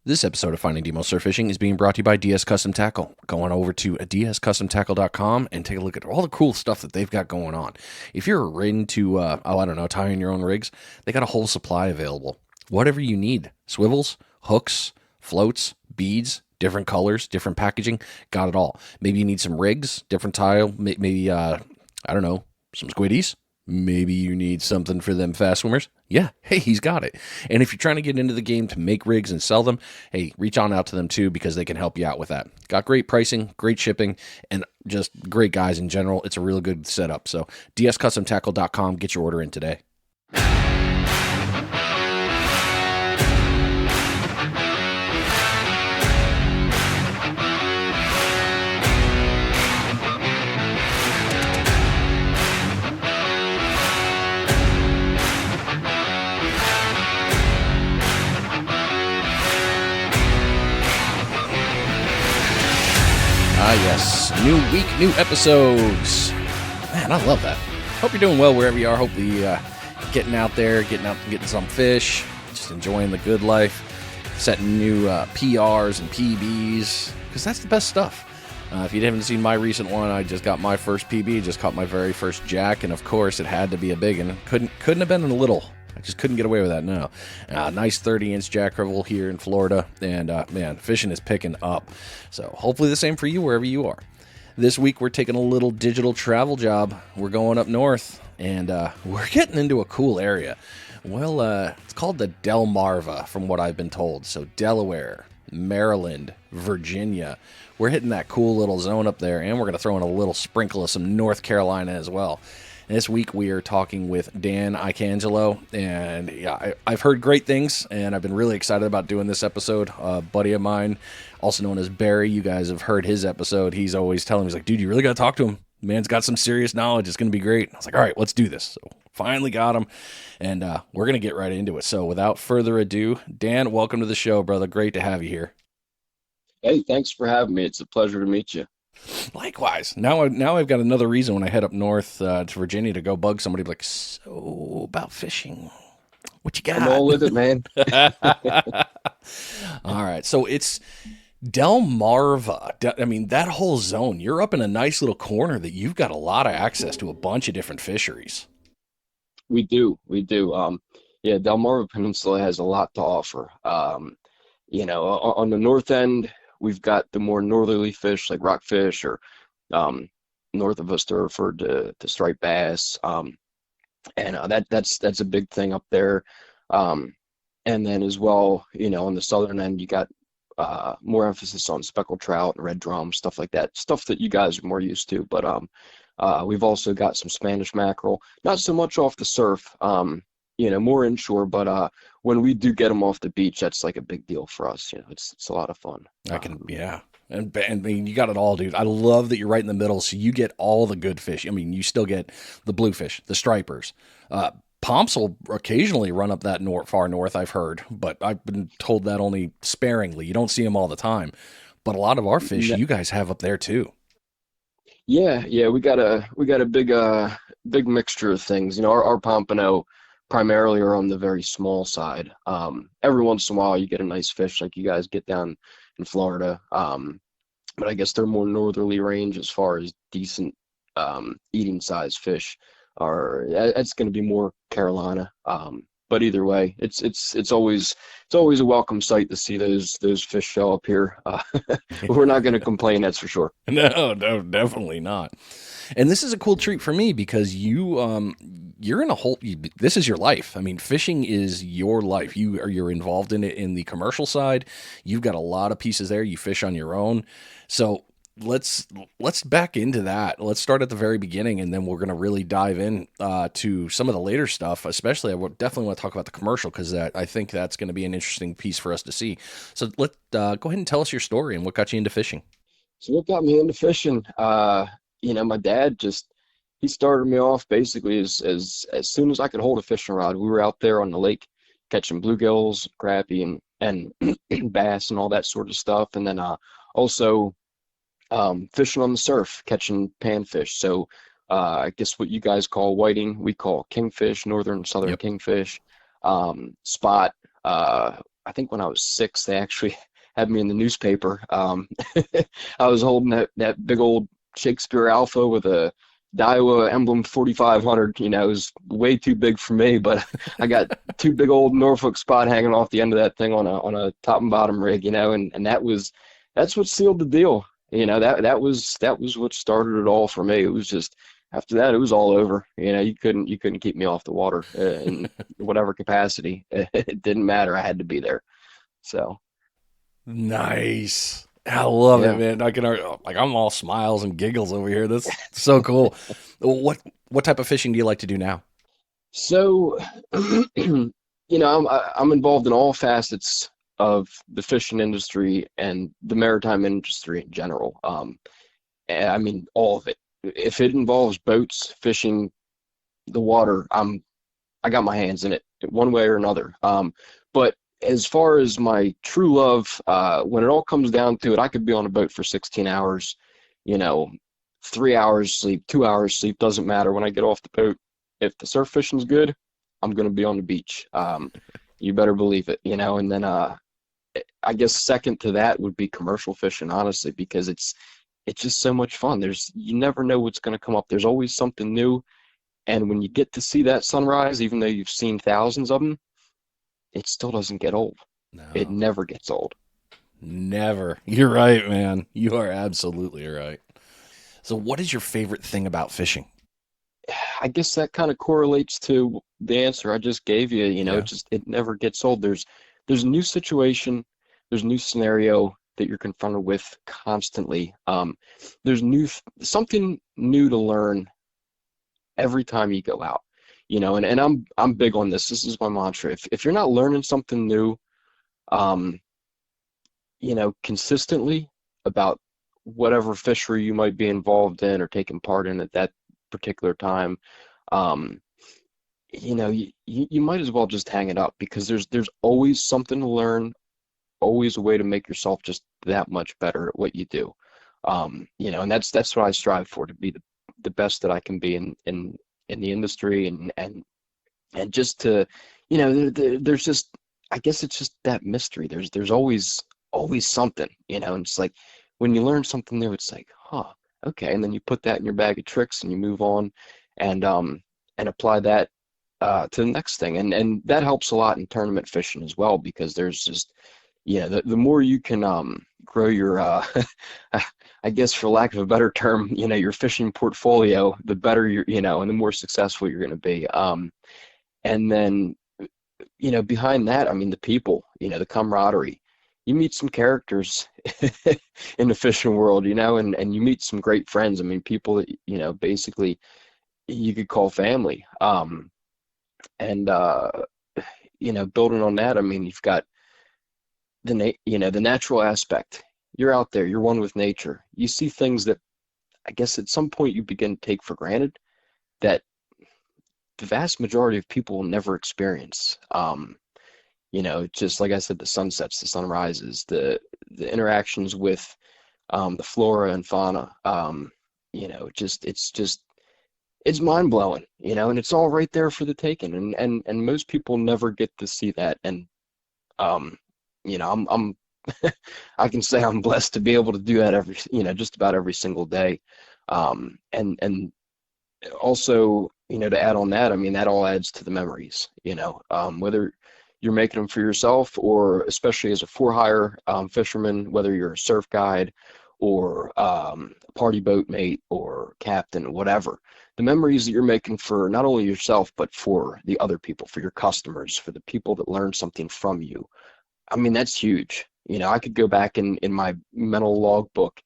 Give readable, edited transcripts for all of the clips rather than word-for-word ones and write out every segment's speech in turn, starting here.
This episode of Finding Demo Surf Fishing is being brought to you by DS Custom Tackle. Go on over to dscustomtackle.com and take a look at all the cool stuff that they've got going on. If you're into, tying your own rigs, they got a whole supply available. Whatever you need, swivels, hooks, floats, beads, different colors, different packaging, got it all. Maybe you need some rigs, different tile, maybe, some squiddies. Maybe you need something for them fast swimmers. Yeah, hey, he's got it. And if you're trying to get into the game to make rigs and sell them, hey, reach on out to them too because they can help you out with that. Got great pricing, great shipping, and just great guys in general. It's a really good setup. So dscustomtackle.com, get your order in today. Yes, new week, new episodes. Man, I love that. Hope you're doing well wherever you are. Hopefully getting out there, getting some fish, just enjoying the good life, setting new PRs and PBs, because that's the best stuff. If you haven't seen my recent one, I just got my first PB, just caught my very first jack, and of course it had to be a big one. Couldn't have been a little. I just couldn't get away with that now. Nice 30-inch jack crevalle here in Florida, and man, fishing is picking up. So hopefully the same for you wherever you are. This week we're taking a little digital travel job. We're going up north, and we're getting into a cool area. Well, it's called the DelMarVa, from what I've been told. So Delaware, Maryland, Virginia. We're hitting that cool little zone up there, and we're going to throw in a little sprinkle of some North Carolina as well. This week we are talking with Dan Iacangelo, and yeah, I've heard great things, and I've been really excited about doing this episode. A buddy of mine, also known as Barry, you guys have heard his episode. He's always telling me, he's like, dude, you really got to talk to him. Man's got some serious knowledge. It's going to be great. I was like, all right, let's do this. So finally got him, and we're going to get right into it. So without further ado, Dan, welcome to the show, brother. Great to have you here. Hey, thanks for having me. It's a pleasure to meet you. Likewise. Now I've got another reason when I head up north to Virginia to go bug somebody, like, so about fishing, what you got? I'm all with it, man. All right. So it's DelMarVa. I mean, that whole zone, you're up in a nice little corner that you've got a lot of access to a bunch of different fisheries. We do. Yeah, Delmarva Peninsula has a lot to offer. On the north end, we've got the more northerly fish like rockfish, or north of us they're referred to striped bass, and that's a big thing up there. And then as well, on the southern end, you got more emphasis on speckled trout and red drum, stuff like that, stuff that you guys are more used to. But we've also got some Spanish mackerel, not so much off the surf, more inshore, but when we do get them off the beach, that's like a big deal for us. It's a lot of fun. Yeah. And I mean, you got it all, dude. I love that you're right in the middle, so you get all the good fish. I mean, you still get the bluefish, the stripers. Pomps will occasionally run up that far north, I've heard, but I've been told that only sparingly. You don't see them all the time. But a lot of our fish, you guys have up there too. Yeah, we got a big mixture of things. Our pompano primarily are on the very small side. Every once in a while you get a nice fish like you guys get down in Florida. But I guess they're more northerly range as far as decent eating size fish are. It's going to be more Carolina. But either way, it's always a welcome sight to see those fish show up here. We're not going to complain, that's for sure. No, definitely not. And this is a cool treat for me because you're in this is your life. I mean, fishing is your life. You're involved in it in the commercial side. You've got a lot of pieces there. You fish on your own. So let's back into that. Let's start at the very beginning, and then we're going to really dive in to some of the later stuff. Especially, I would definitely want to talk about the commercial because I think that's going to be an interesting piece for us to see. So let's go ahead and tell us your story and what got you into fishing. So what got me into fishing? My dad he started me off basically as soon as I could hold a fishing rod. We were out there on the lake catching bluegills, crappie, and bass and all that sort of stuff. And then also fishing on the surf, catching panfish. So I guess what you guys call whiting, we call kingfish, northern, southern. Yep. Kingfish, spot, I think when I was 6, they actually had me in the newspaper. I was holding that big old Shakespeare Alpha with a Daiwa Emblem 4500. You know, it was way too big for me, but I got two big old Norfolk spot hanging off the end of that thing on a top and bottom rig, you know, and that's what sealed the deal. You know, that was what started it all for me. It was just after that, it was all over. You know, you couldn't keep me off the water in whatever capacity. It didn't matter. I had to be there. So Nice. I love it, yeah. man. Like I'm all smiles and giggles over here. That's so cool. What type of fishing do you like to do now? So, you know, I'm involved in all facets of the fishing industry and the maritime industry in general. And I mean, all of it. If it involves boats, fishing, the water, I got my hands in it one way or another. But as far as my true love, when it all comes down to it, I could be on a boat for 16 hours, you know, 3 hours sleep, 2 hours sleep, doesn't matter. When I get off the boat, if the surf fishing's good, I'm going to be on the beach. You better believe it, you know. And then I guess second to that would be commercial fishing, honestly, because it's just so much fun. You never know what's going to come up. There's always something new. And when you get to see that sunrise, even though you've seen thousands of them, it still doesn't get old. It No, never gets old. never. You're right, man. You are absolutely right. So, what is your favorite thing about fishing? I guess that kind of correlates to the answer I just gave you. You know, Yeah. it never gets old. There's a new situation, there's a new scenario that you're confronted with constantly. There's something new to learn every time you go out. You know, and I'm big on this. This is my mantra. If you're not learning something new, um, you know, consistently about whatever fishery you might be involved in or taking part in at that particular time, um, you know, you might as well just hang it up because there's always something to learn, always a way to make yourself just that much better at what you do. You know, and that's what I strive for, to be the best that I can be in the industry and just to, you know, there's just, I guess it's just that mystery. There's always something, you know, and it's like when you learn something new, it's like, huh, okay, and then you put that in your bag of tricks and you move on and apply that to the next thing, and that helps a lot in tournament fishing as well because there's just, yeah, the more you can grow your I guess for lack of a better term, you know, your fishing portfolio, the better you know, and the more successful you're going to be. And then, you know, behind that, I mean, the people, you know, the camaraderie. You meet some characters in the fishing world, you know, and you meet some great friends. I mean, people that, you know, basically you could call family. And you know, building on that, I mean, you've got you know, the natural aspect. You're out there, you're one with nature. You see things that I guess at some point you begin to take for granted that the vast majority of people will never experience. You know, just like I said, the sunsets, the sunrises, the interactions with the flora and fauna. You know, it's mind blowing. You know, and it's all right there for the taking. And most people never get to see that. And um, you know, I'm I can say I'm blessed to be able to do that you know, just about every single day. And also, you know, to add on that, I mean, that all adds to the memories, you know, whether you're making them for yourself or especially as a for-hire fisherman, whether you're a surf guide or a party boat mate or captain, whatever, the memories that you're making for not only yourself, but for the other people, for your customers, for the people that learn something from you. I mean, that's huge. You know, I could go back in my mental logbook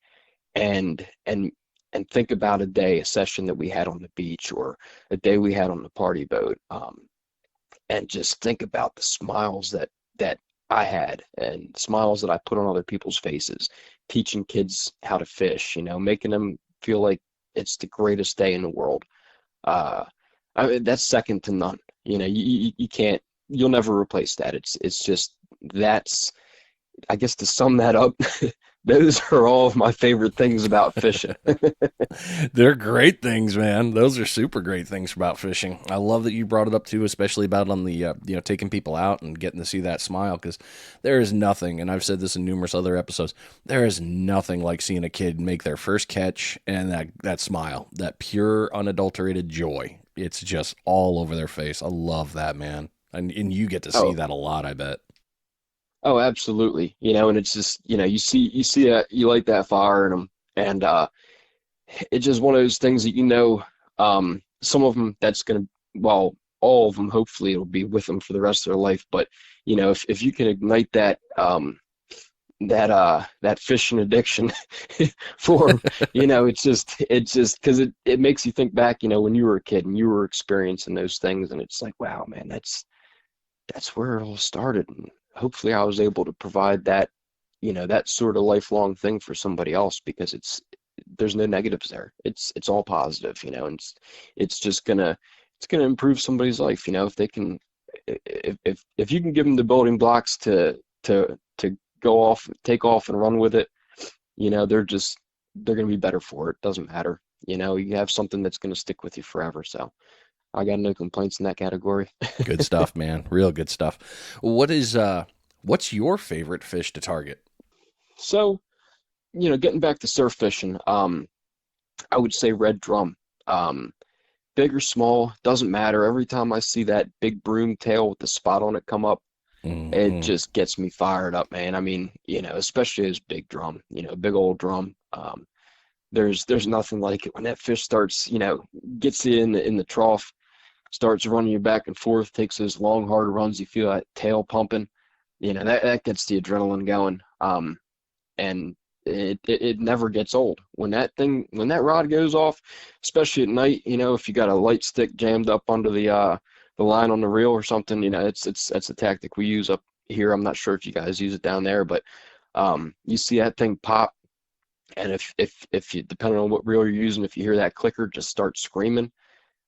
and and and think about a session that we had on the beach or a day we had on the party boat, and just think about the smiles that I had and smiles that I put on other people's faces, teaching kids how to fish, you know, making them feel like it's the greatest day in the world. Uh, I mean, that's second to none. You know, you can't, you'll never replace that. It's just, that's, I guess to sum that up, those are all of my favorite things about fishing. They're great things, man. Those are super great things about fishing. I love that you brought it up too, especially about on the taking people out and getting to see that smile, because there is nothing, and I've said this in numerous other episodes. There is nothing like seeing a kid make their first catch and that smile, that pure, unadulterated joy. It's just all over their face. I love that, man, and you get to see Oh, that a lot, I bet. oh, absolutely. And it's just, you see that, you light that fire in them, and it's just one of those things that some of them that's gonna, well, all of them, hopefully it'll be with them for the rest of their life. But if you can ignite that fishing addiction for 'em, it's just because it makes you think back, when you were a kid and you were experiencing those things, and it's like, wow, man, that's where it all started. And hopefully I was able to provide that sort of lifelong thing for somebody else, because there's no negatives there. It's all positive, and it's just gonna improve somebody's life, if they can, if you can give them the building blocks to go off, take off and run with it, they're gonna be better for it. Doesn't matter. You have something that's gonna stick with you forever. So I got no complaints in that category. Good stuff, man. Real good stuff. What's your favorite fish to target? So, getting back to surf fishing, I would say red drum. Big or small, doesn't matter. Every time I see that big broom tail with the spot on it come up, it Hmm. just gets me fired up, man. I mean, especially as big drum, big old drum. There's nothing like it when that fish starts, gets you in the trough, starts running you back and forth, takes those long, hard runs. You feel that tail pumping. That gets the adrenaline going. And it never gets old when that rod goes off, especially at night. If you got a light stick jammed up under the line on the reel or something, that's a tactic we use up here. I'm not sure if you guys use it down there, but you see that thing pop, and if you, depending on what reel you're using, if you hear that clicker just start screaming,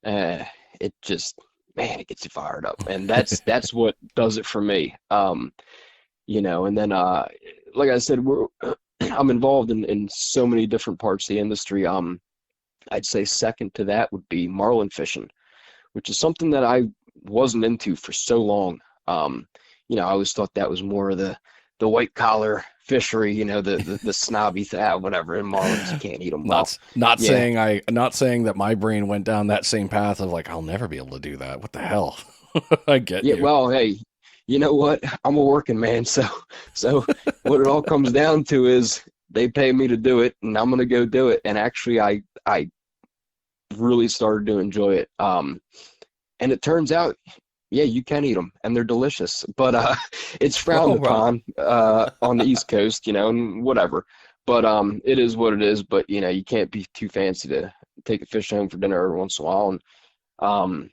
it just, man, it gets you fired up, and that's what does it for me. And then like I said, I'm involved in so many different parts of the industry. I'd say second to that would be marlin fishing, which is something that I wasn't into for so long. I always thought that was more of the white collar fishery, the snobby whatever. And marlins, you can't eat them. Well, yeah, Not saying that my brain went down that same path of like, I'll never be able to do that. What the hell? I get yeah. you. Well, hey, you know what? I'm a working man, so what it all comes down to is they pay me to do it, and I'm gonna go do it. And actually, I really started to enjoy it. And it turns out, yeah, you can eat them, and they're delicious. But it's frowned Oh, wow. upon on the East Coast, and whatever. But it is what it is. But you can't be too fancy to take a fish home for dinner every once in a while. And um,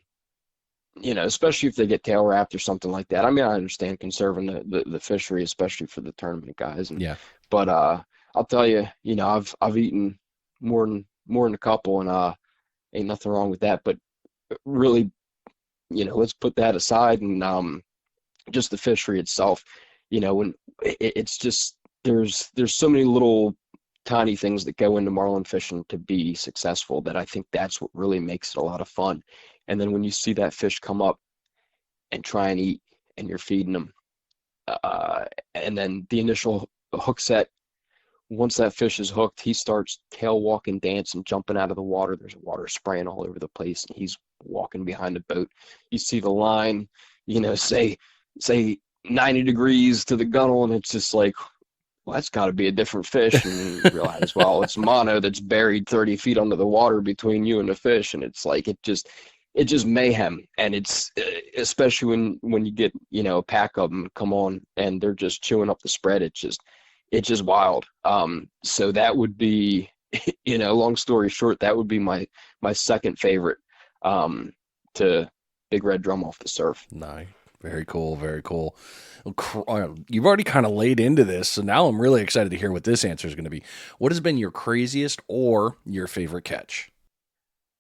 especially if they get tail wrapped or something like that. I mean, I understand conserving the fishery, especially for the tournament guys. Yeah. But I'll tell you, I've eaten more than a couple, and ain't nothing wrong with that. But really, let's put that aside, and just the fishery itself. When it's just, there's so many little tiny things that go into marlin fishing to be successful, that I think that's what really makes it a lot of fun. And then when you see that fish come up and try and eat, and you're feeding them, and then the initial hook set, once that fish is hooked, he starts tail walking, dancing, jumping out of the water. There's water spraying all over the place, and he's walking behind the boat. You see the line, say 90 degrees to the gunnel, and it's just like, well, that's got to be a different fish. And you realize, well, it's mono that's buried 30 feet under the water between you and the fish, and it's like it just mayhem. And it's especially when you get a pack of them come on and they're just chewing up the spread. It's just wild. So that would be, long story short, that would be my second favorite, to big red drum off the surf. Nice. Very cool. Very cool. You've already kind of laid into this, so now I'm really excited to hear what this answer is going to be. What has been your craziest or your favorite catch?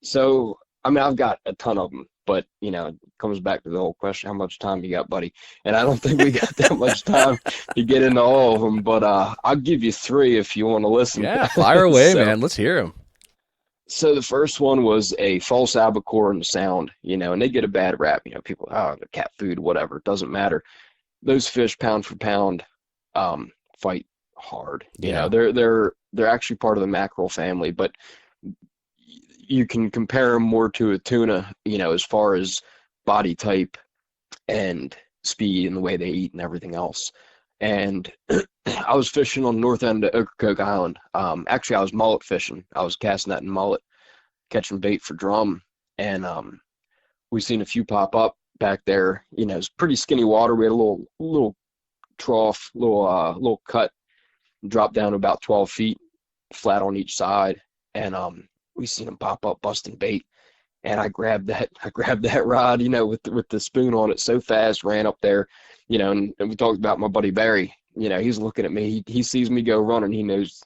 So, I mean, I've got a ton of them. But, it comes back to the whole question, how much time you got, buddy? And I don't think we got that much time to get into all of them, but I'll give you three if you want to listen. Yeah, fire away, man. Let's hear them. So the first one was a false albacore in the sound, and they get a bad rap. People, they're cat food, whatever. It doesn't matter. Those fish, pound for pound, fight hard. They're actually part of the mackerel family, but you can compare them more to a tuna, as far as body type and speed and the way they eat and everything else. And I was fishing on the north end of Ocracoke Island. Actually, I was mullet fishing. I was casting that in mullet, catching bait for drum. And we seen a few pop up back there. It's pretty skinny water. We had a little trough, little cut, dropped down to about 12 feet, flat on each side. And we seen them pop up, busting bait. And I grabbed that rod, with the spoon on it so fast, ran up there, and we talked about my buddy Barry. He's looking at me. He sees me go running. He knows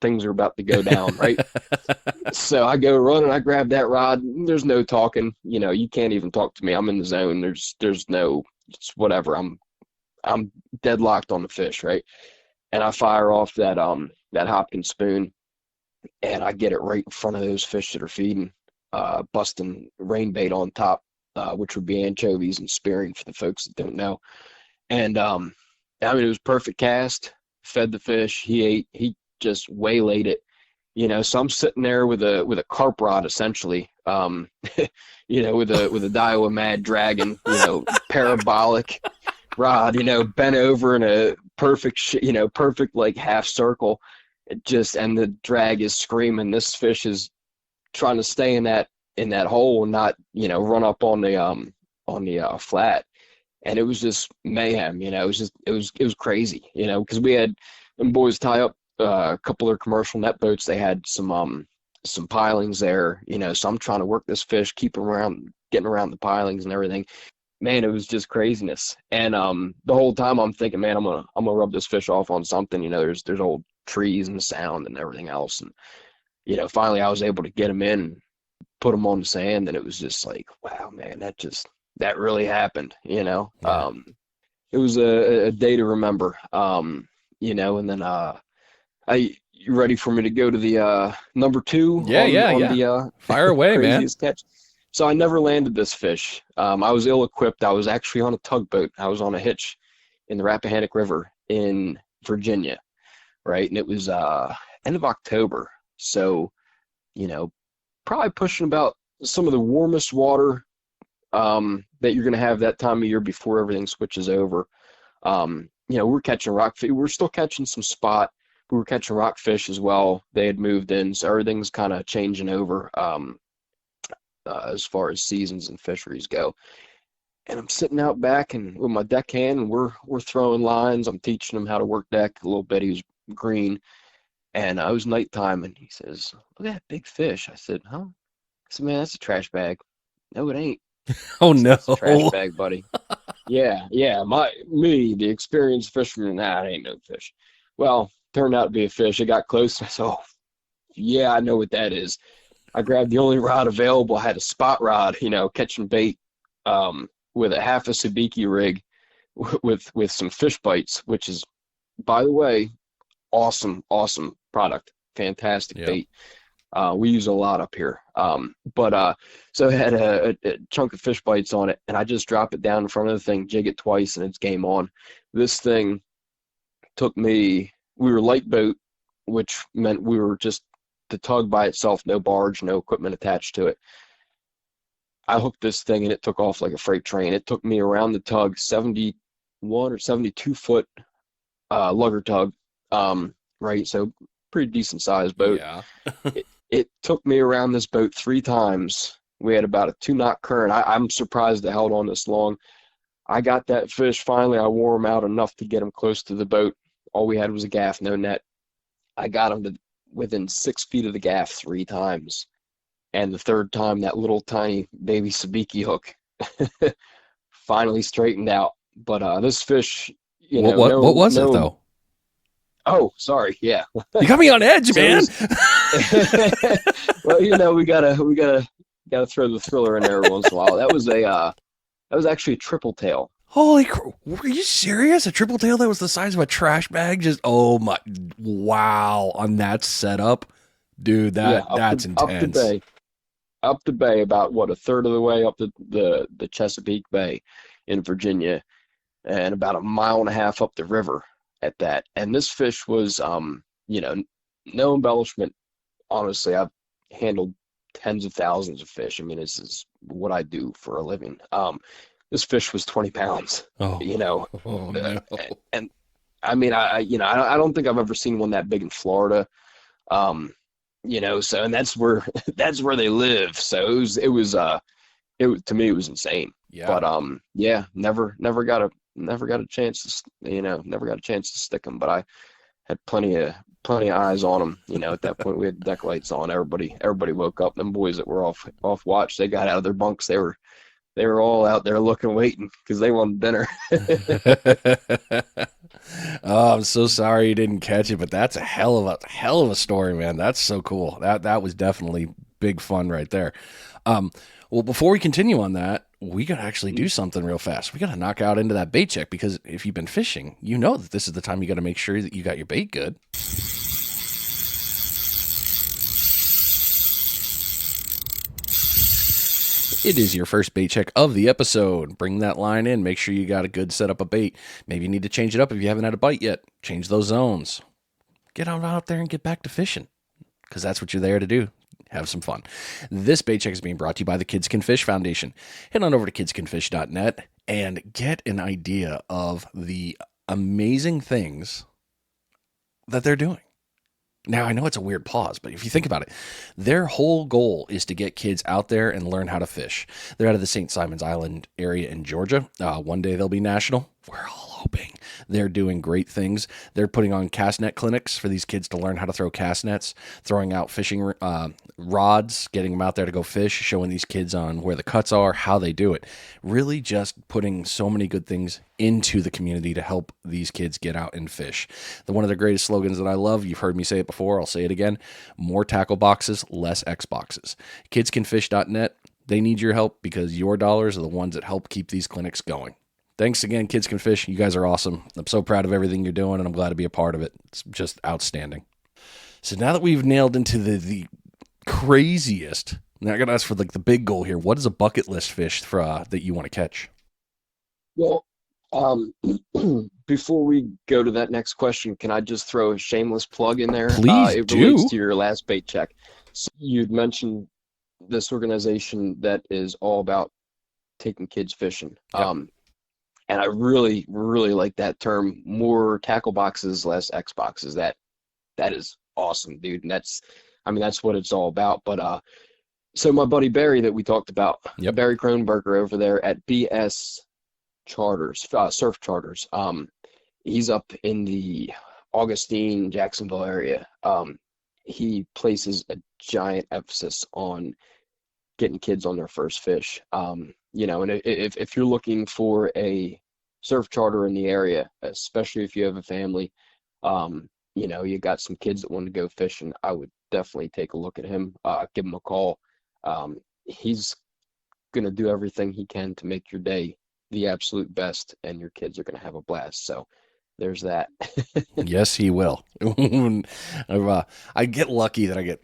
things are about to go down, right? So I go running. I grab that rod. There's no talking. You can't even talk to me. I'm in the zone. There's no, it's whatever. I'm deadlocked on the fish, right? And I fire off that Hopkins spoon, and I get it right in front of those fish that are feeding, busting rain bait on top, which would be anchovies and spearing for the folks that don't know. And it was perfect cast, fed the fish, he ate, he just waylaid it, so I'm sitting there with a carp rod essentially, with a Daiwa Mad Dragon, parabolic rod, bent over in a perfect, perfect like half circle. And the drag is screaming. This fish is trying to stay in that hole and not, run up on the flat. And it was just mayhem, it was crazy, because we had them boys tie up a couple of commercial net boats. They had some pilings there, so I'm trying to work this fish, keep him getting around the pilings and everything. Man, it was just craziness. And the whole time I'm thinking, man, I'm gonna rub this fish off on something. There's old trees and sound and everything else. And finally I was able to get him in, put him on the sand, and it was just like, wow, man, that really happened. Yeah. It was a day to remember. And then you ready for me to go to the number two? Yeah. The fire away, man. Catch? So I never landed this fish. I was ill-equipped. I was actually on a tugboat. I was on a hitch in the Rappahannock River in Virginia, right? And it was end of October. So, probably pushing about some of the warmest water that you're going to have that time of year before everything switches over. We're catching rockfish. We're still catching some spot. We were catching rockfish as well. They had moved in, so everything's kind of changing over. As far as seasons and fisheries go. And I'm sitting out back and with my deckhand, and we're throwing lines. I'm teaching him how to work deck a little bit. He was green, and it was nighttime, and he says, "Look at that big fish." I said, "Huh?" I said, "Man, that's a trash bag." "No, it ain't." Oh no, it's a trash bag, buddy. Yeah. The experienced fisherman. It ain't no fish. Well, turned out to be a fish. It got close. I said, "Oh, yeah, I know what that is." I grabbed the only rod available. I had a spot rod, catching bait with a half a sabiki rig with some fish bites, which is, by the way, awesome product. Fantastic bait. We use a lot up here. So it had a chunk of fish bites on it, and I just drop it down in front of the thing, jig it twice, and it's game on. This thing took me, we were light boat, which meant we were just the tug by itself, no barge, no equipment attached to it. I hooked this thing and it took off like a freight train. It took me around the tug, 71 or 72 foot lugger tug, right? So pretty decent sized boat. Yeah. it took me around this boat 3 times. We had about a 2-knot current. I'm surprised it held on this long. I got that fish finally. I wore him out enough to get him close to the boat. All we had was a gaff, no net. I got him to within 6 feet of the gaff 3 times. And the third time, that little tiny baby sabiki hook finally straightened out. But this fish, what was it though? Oh, sorry. Yeah. You got me on edge, man. Well, we gotta Gotta throw the thriller in there every once in a while. That was actually a triple tail. Holy crap. Were you serious? A triple tail that was the size of a trash bag? Just, oh my, wow. On that setup? Dude, Yeah, that's intense. Up the bay, about what, a third of the way up the Chesapeake Bay in Virginia, and about a mile and a half up the river at that. And this fish was, you know, no embellishment. Honestly, I've handled tens of thousands of fish. I mean, this is what I do for a living. This fish was 20 pounds, Oh, you know, oh uh, no. and I mean, I don't think I've ever seen one that big in Florida. Um, so, and that's where that's where they live. So to me, it was insane. Yeah. But yeah, never got a chance to, never got a chance to stick them. But I had plenty of eyes on them. At that point we had deck lights on. Everybody woke up. Them boys that were off watch, they got out of their bunks. They were all out there looking, waiting because they wanted dinner. Oh, I'm so sorry you didn't catch it, but that's a hell of a story, man. That's so cool. That was definitely big fun right there. Well, before we continue on that, we gotta actually do something real fast. We gotta knock out into that bait check, because if you've been fishing, you know that this is the time you gotta make sure that you got your bait good. It is your first bait check of the episode. Bring that line in. Make sure you got a good setup of bait. Maybe you need to change it up if you haven't had a bite yet. Change those zones. Get out there and get back to fishing, because that's what you're there to do. Have some fun. This bait check is being brought to you by the Kids Can Fish Foundation. Head on over to kidscanfish.net and get an idea of the amazing things that they're doing. Now, I know it's a weird pause, but if you think about it, their whole goal is to get kids out there and learn how to fish. They're out of the St. Simons Island area in Georgia. One day they'll be national. We're all hoping. They're doing great things. They're putting on cast net clinics for these kids to learn how to throw cast nets, throwing out fishing rods, getting them out there to go fish, showing these kids on where the cuts are, how they do it. Really just putting so many good things into the community to help these kids get out and fish. One of the greatest slogans that I love, you've heard me say it before, I'll say it again: more tackle boxes, less X boxes. Kidscanfish.net, they need your help, because your dollars are the ones that help keep these clinics going. Thanks again, Kids Can Fish. You guys are awesome. I'm so proud of everything you're doing, and I'm glad to be a part of it. It's just outstanding. So now that we've nailed into the craziest, now I got to ask for the big goal here. What is a bucket list fish for that you want to catch? Well, before we go to that next question, can I just throw a shameless plug in there? Please it do. relates to your last bait check. So you'd mentioned this organization that is all about taking kids fishing. Yep. And I really, really like that term: more tackle boxes, less X boxes. That is awesome, dude. And that's what it's all about. But so my buddy Barry that we talked about, Yep. Barry Kronberger over there at BS Charters, Surf Charters. He's up in the Augustine, Jacksonville area. He places a giant emphasis on getting kids on their first fish. And if you're looking for a surf charter in the area, especially if you have a family, you got some kids that want to go fishing, I would definitely take a look at him. Give him a call. He's gonna do everything he can to make your day the absolute best, and your kids are gonna have a blast. So there's that. Yes, he will. I get lucky that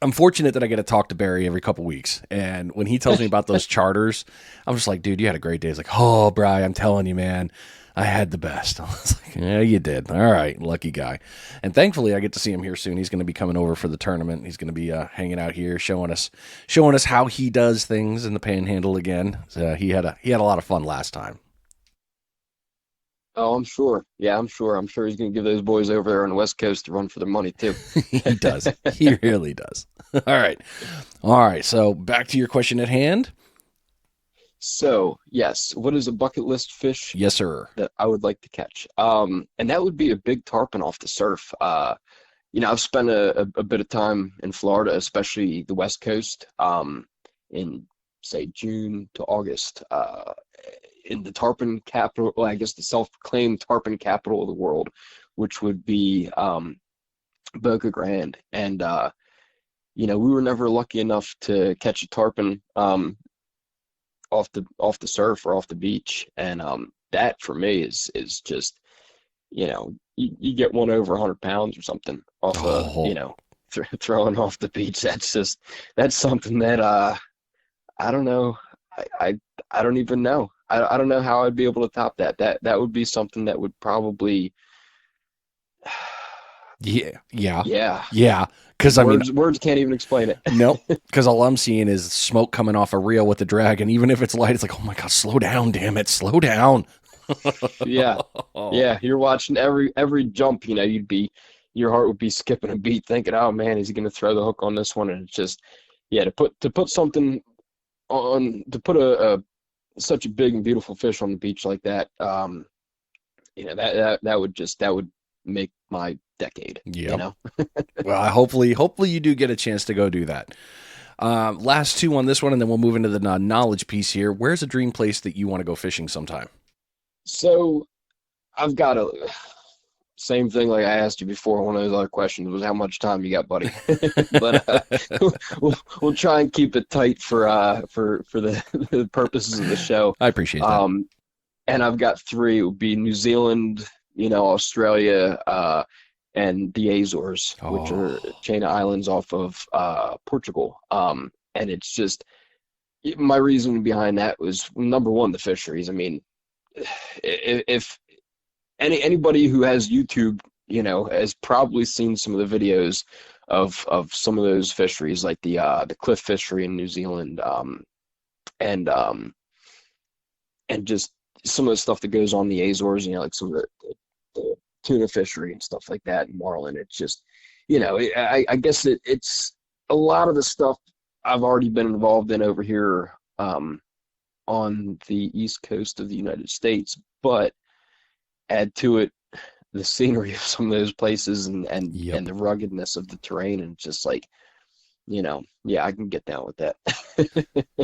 I'm fortunate that I get to talk to Barry every couple weeks. And when he tells me about those charters, I'm just like, dude, you had a great day. He's like, oh, Bri, I'm telling you, man, I had the best. I was like, yeah, you did. All right, lucky guy. And thankfully, I get to see him here soon. He's going to be coming over for the tournament. He's going to be hanging out here, showing us how he does things in the Panhandle again. So he had a lot of fun last time. Oh, I'm sure. Yeah, I'm sure. I'm sure he's gonna give those boys over there on the West Coast a run for their money too. He does. He really does. All right. So back to your question at hand. So, yes, what is a bucket list fish Yes, sir. that I would like to catch? And that would be a big tarpon off the surf. I've spent a bit of time in Florida, especially the West Coast, in say June to August, in the tarpon capital, well, I guess the self-proclaimed tarpon capital of the world, which would be Boca Grande. And we were never lucky enough to catch a tarpon off the surf or off the beach, and that for me is just, you get one over 100 pounds or something off Oh, throwing off the beach. That's something that I don't know. I don't even know. I don't know how I'd be able to top that. That would be something that would probably, yeah, yeah, yeah. yeah. Because I mean, Words can't even explain it. no, because all I'm seeing is smoke coming off a reel with the drag, and even if it's light, it's like, oh my god, slow down, damn it, slow down. Yeah. Yeah, you're watching every jump, your heart would be skipping a beat thinking, "Oh man, is he going to throw the hook on this one?" And it's just, yeah, to put something on, to put a such a big and beautiful fish on the beach like that, that would make my decade, Yep. Well, hopefully you do get a chance to go do that. Last two on this one, and then we'll move into the knowledge piece here. Where's a dream place that you want to go fishing sometime? So I've got same thing like I asked you before. One of those other questions was how much time you got, buddy. But we'll try and keep it tight for the purposes of the show. I appreciate that. And I've got three. It would be New Zealand, Australia, and the Azores, which are a chain of islands off of Portugal. And it's just, my reason behind that was, number one, the fisheries. I mean, if anybody who has YouTube, has probably seen some of the videos of some of those fisheries, like the cliff fishery in New Zealand, and just some of the stuff that goes on the Azores, like some of the tuna fishery and stuff like that, and marlin. It's just, I guess it's a lot of the stuff I've already been involved in over here on the East Coast of the United States, but add to it the scenery of some of those places and the ruggedness of the terrain, and just like, yeah, I can get down with that.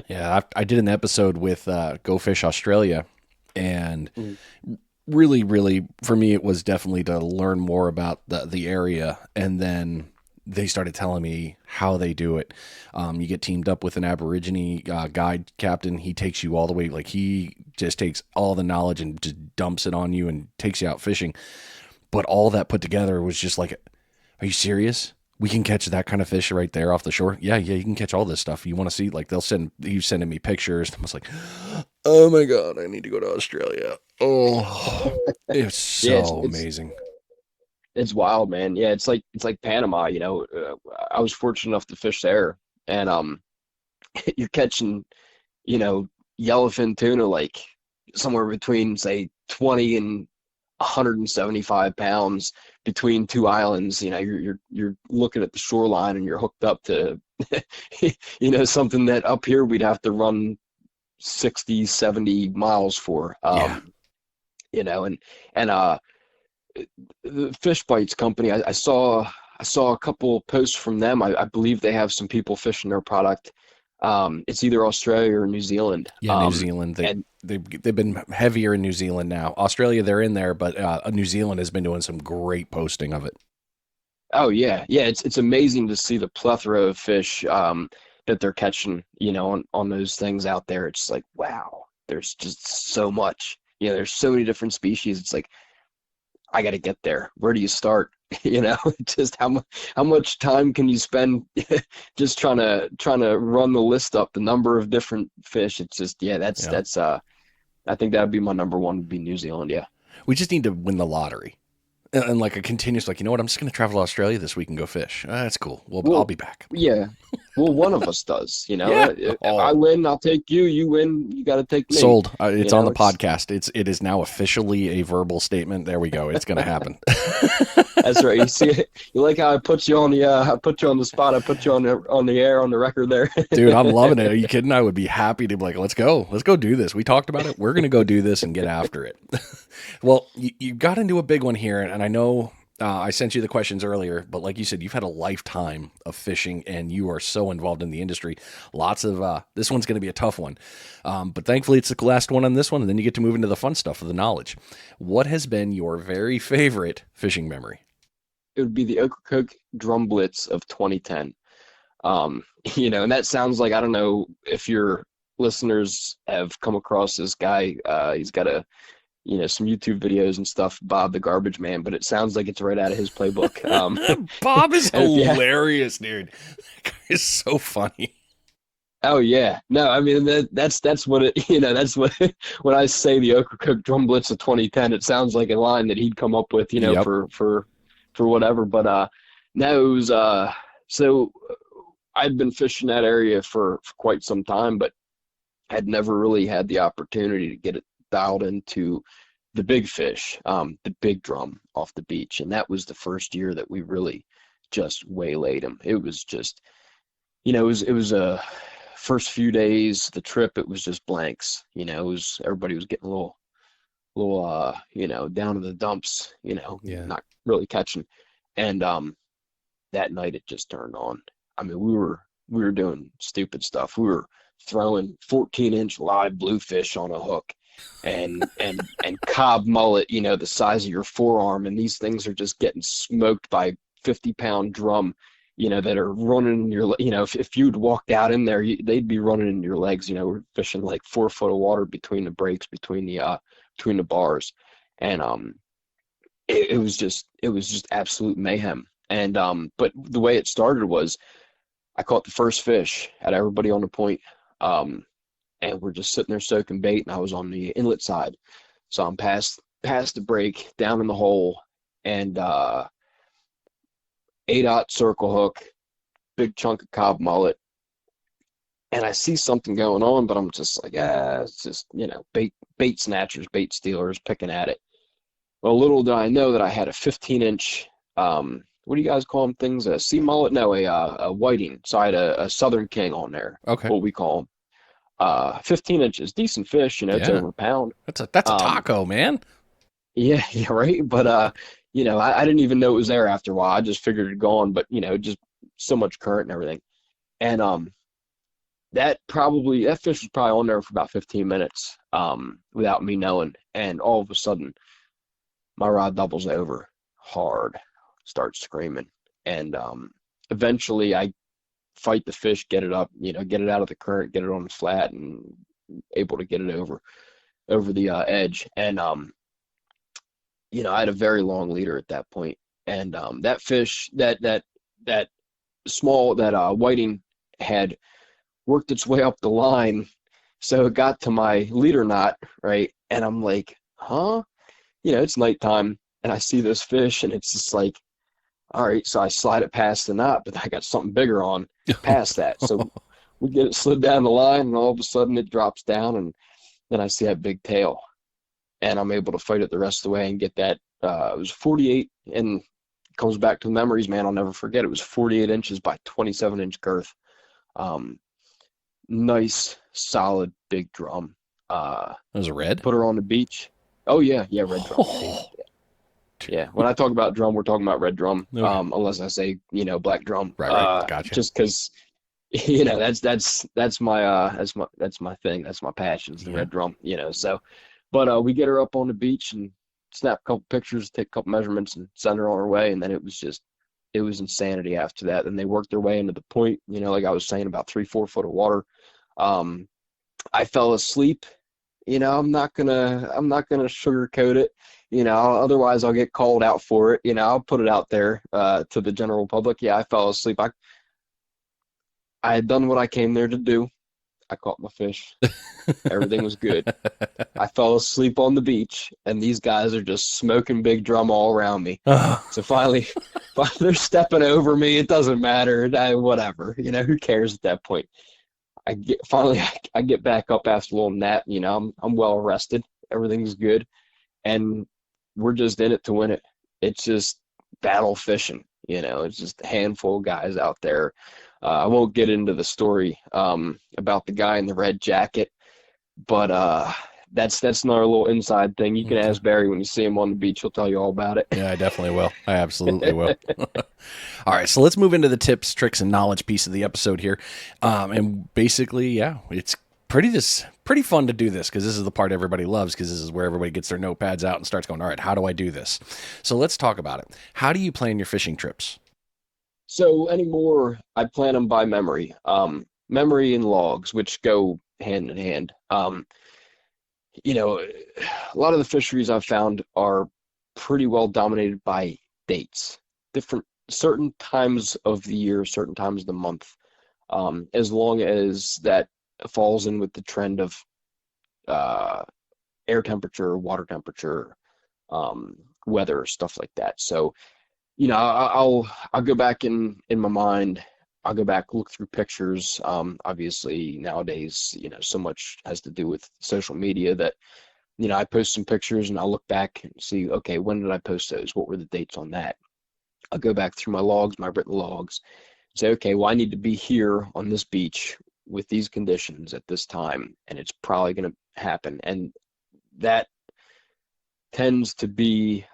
Yeah, I did an episode with Go Fish Australia, and really, really, for me, it was definitely to learn more about the area, and then they started telling me how they do it. You get teamed up with an Aborigine guide captain. He takes you all the way. Like, he just takes all the knowledge and just dumps it on you and takes you out fishing. But all that put together was just like, are you serious? We can catch that kind of fish right there off the shore? Yeah, you can catch all this stuff. You want to see? Like, he's sending me pictures. I was like, oh my God, I need to go to Australia. Oh, it's so amazing. It's wild, man. Yeah, it's like Panama, I was fortunate enough to fish there, and you're catching, yellowfin tuna like somewhere between, say, 20 and 175 pounds between two islands. You're looking at the shoreline and you're hooked up to something that up here we'd have to run 60, 70 miles for. The Fish Bites company, I saw a couple posts from them. I believe they have some people fishing their product. It's either Australia or New Zealand. Yeah, New Zealand. They've been heavier in New Zealand now. Australia, they're in there, but New Zealand has been doing some great posting of it. Oh yeah, yeah. It's amazing to see the plethora of fish that they're catching, on those things out there. It's like, wow, there's just so much. There's so many different species. It's like, I got to get there. Where do you start? Just how much time can you spend just trying to run the list up, the number of different fish. It's just, that's I think that'd be my number one, would be New Zealand. Yeah. We just need to win the lottery. And like a continuous, like, you know what? I'm just going to travel to Australia this week and go fish. That's cool. Well, I'll be back. Yeah. Well, one of us does, Yeah. If I win, I'll take you. You win, you got to take me. Sold. It's on the podcast. It is now officially a verbal statement. There we go. It's going to happen. That's right. You see, you like how I put you on the spot. I put you on the air, on the record there. Dude, I'm loving it. Are you kidding? I would be happy to be like, let's go do this. We talked about it. We're going to go do this and get after it. Well, you got into a big one here, and I know I sent you the questions earlier, but like you said, you've had a lifetime of fishing, and you are so involved in the industry. Lots of this one's going to be a tough one, but thankfully it's the last one on this one, and then you get to move into the fun stuff of the knowledge. What has been your very favorite fishing memory? It would be the Ocracoke Drum Blitz of 2010. And that sounds like, I don't know if your listeners have come across this guy. He's got some YouTube videos and stuff, Bob the Garbage Man, but it sounds like it's right out of his playbook. Bob is and hilarious, dude. That guy is so funny. Oh yeah, no, I mean that's what it. That's what when I say the Ocracoke Drum Blitz of 2010, it sounds like a line that he'd come up with, Yep. for whatever. But no, it was so I'd been fishing that area for quite some time, but had never really had the opportunity to get it dialed into the big fish, the big drum off the beach, and that was the first year that we really just waylaid him. It was just, it was a first few days, the trip, it was just blanks. Everybody was getting a little, down in the dumps, not really catching. And that night it just turned on. I mean, we were doing stupid stuff. We were throwing 14-inch live bluefish on a hook and cob mullet, the size of your forearm, and these things are just getting smoked by 50-pound drum, that are running in your, if you'd walked out in there, they'd be running in your legs. We're fishing like 4 foot of water between the breaks, between the bars. And it was just absolute mayhem. And but the way it started was I caught the first fish, had everybody on the point, and we're just sitting there soaking bait, and I was on the inlet side. So I'm past the break, down in the hole, and 8/0 circle hook, big chunk of cob mullet, and I see something going on, but I'm just like, it's just, bait snatchers, bait stealers picking at it. Well, little did I know that I had a 15-inch, what do you guys call them things? A sea mullet? No, a whiting. So I had a Southern King on there. Okay. What we call them. 15 inches, decent fish, it's over a pound. That's a taco, man. Yeah, right. But I didn't even know it was there after a while. I just figured it had gone, but just so much current and everything. And that fish was probably on there for about 15 minutes, without me knowing. And all of a sudden, my rod doubles over hard, starts screaming, and eventually I fight the fish, get it up, get it out of the current, get it on the flat, and able to get it over the edge. And I had a very long leader at that point, and that fish, that small, that whiting had worked its way up the line, so it got to my leader knot, right? And I'm like, huh? It's nighttime, and I see this fish, and it's just like, all right, so I slide it past the knot, but I got something bigger on past that. So we get it slid down the line, and all of a sudden it drops down, and then I see that big tail, and I'm able to fight it the rest of the way and get that. It was 48, and it comes back to the memories, man. I'll never forget. It was 48 inches by 27-inch girth. Nice, solid, big drum. It was a red? Put her on the beach. Oh, yeah, red drum. Yeah, when I talk about drum, we're talking about red drum, Okay. Unless I say, black drum. Right, gotcha. Just because, that's my thing. That's my passion, is the red drum, So, but we get her up on the beach and snap a couple pictures, take a couple measurements, and send her on her way. And then it was insanity after that. And they worked their way into the point, like I was saying, about 3-4 foot of water. I fell asleep. I'm not gonna sugarcoat it. Otherwise I'll get called out for it. I'll put it out there to the general public. Yeah, I fell asleep. I had done what I came there to do. I caught my fish. Everything was good. I fell asleep on the beach, and these guys are just smoking big drum all around me. So finally they're stepping over me. It doesn't matter. Whatever. Who cares at that point? I get back up after a little nap. I'm well rested. Everything's good, and we're just in it to win it. It's just battle fishing. It's just a handful of guys out there. I won't get into the story about the guy in the red jacket, but that's another little inside thing. You can ask Barry when you see him on the beach. He'll tell you all about it. Yeah, I definitely will. I absolutely will. All right, so let's move into the tips, tricks, and knowledge piece of the episode here. And basically, it's pretty fun to do this, because this is the part everybody loves, because this is where everybody gets their notepads out and starts going, all right, how do I do this? So let's talk about it. How do you plan your fishing trips? So anymore, I plan them by memory. Memory and logs, which go hand in hand. You know, a lot of the fisheries I've found are pretty well dominated by dates, different certain times of the year, certain times of the month. As long as that falls in with the trend of uh, air temperature, water temperature, weather, stuff like that. So, I'll go back in my mind. I'll go back, look through pictures. Obviously nowadays, so much has to do with social media that, I post some pictures and I'll look back and see, okay, when did I post those? What were the dates on that? I'll go back through my logs, my written logs, say, okay, well, I need to be here on this beach with these conditions at this time, and it's probably going to happen. And that tends to be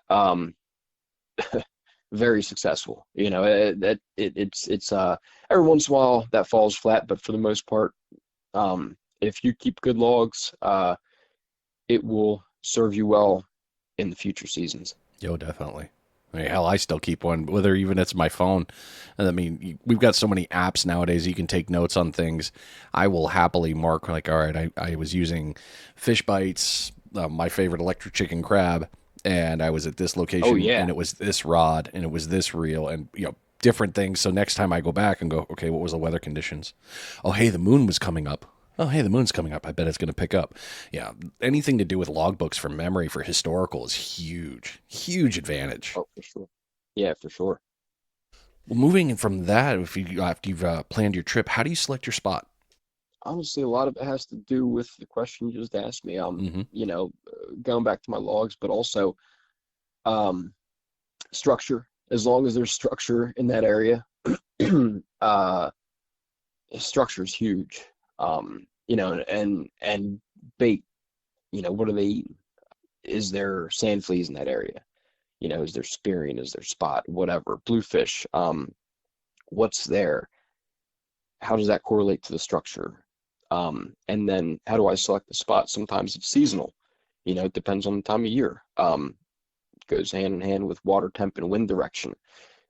very successful. It's every once in a while that falls flat, but for the most part, if you keep good logs, it will serve you well in the future seasons. Yo, definitely. I mean, hell, I still keep one, whether even it's my phone. I mean, we've got so many apps nowadays you can take notes on things. I will happily mark, like, all right, I was using fish bites, my favorite electric chicken crab, and I was at this location, Oh yeah. and it was this rod, and it was this reel, and, different things. So next time I go back and go, okay, what was the weather conditions? Oh, hey, the moon was coming up. Oh, hey, the moon's coming up. I bet it's going to pick up. Yeah, anything to do with logbooks for memory, for historical is huge, huge advantage. Oh, for sure. Yeah, for sure. Well, moving from that, after you've planned your trip, how do you select your spot? Honestly, a lot of it has to do with the question you just asked me. Mm-hmm. Going back to my logs, but also um, structure. As long as there's structure in that area, uh, structure is huge. And bait. What are they eating? Is there sand fleas in that area? Is there spearing? Is there spot? Whatever. Bluefish. What's there? How does that correlate to the structure? And then how do I select the spot? Sometimes it's seasonal. It depends on the time of year. Goes hand in hand with water temp and wind direction.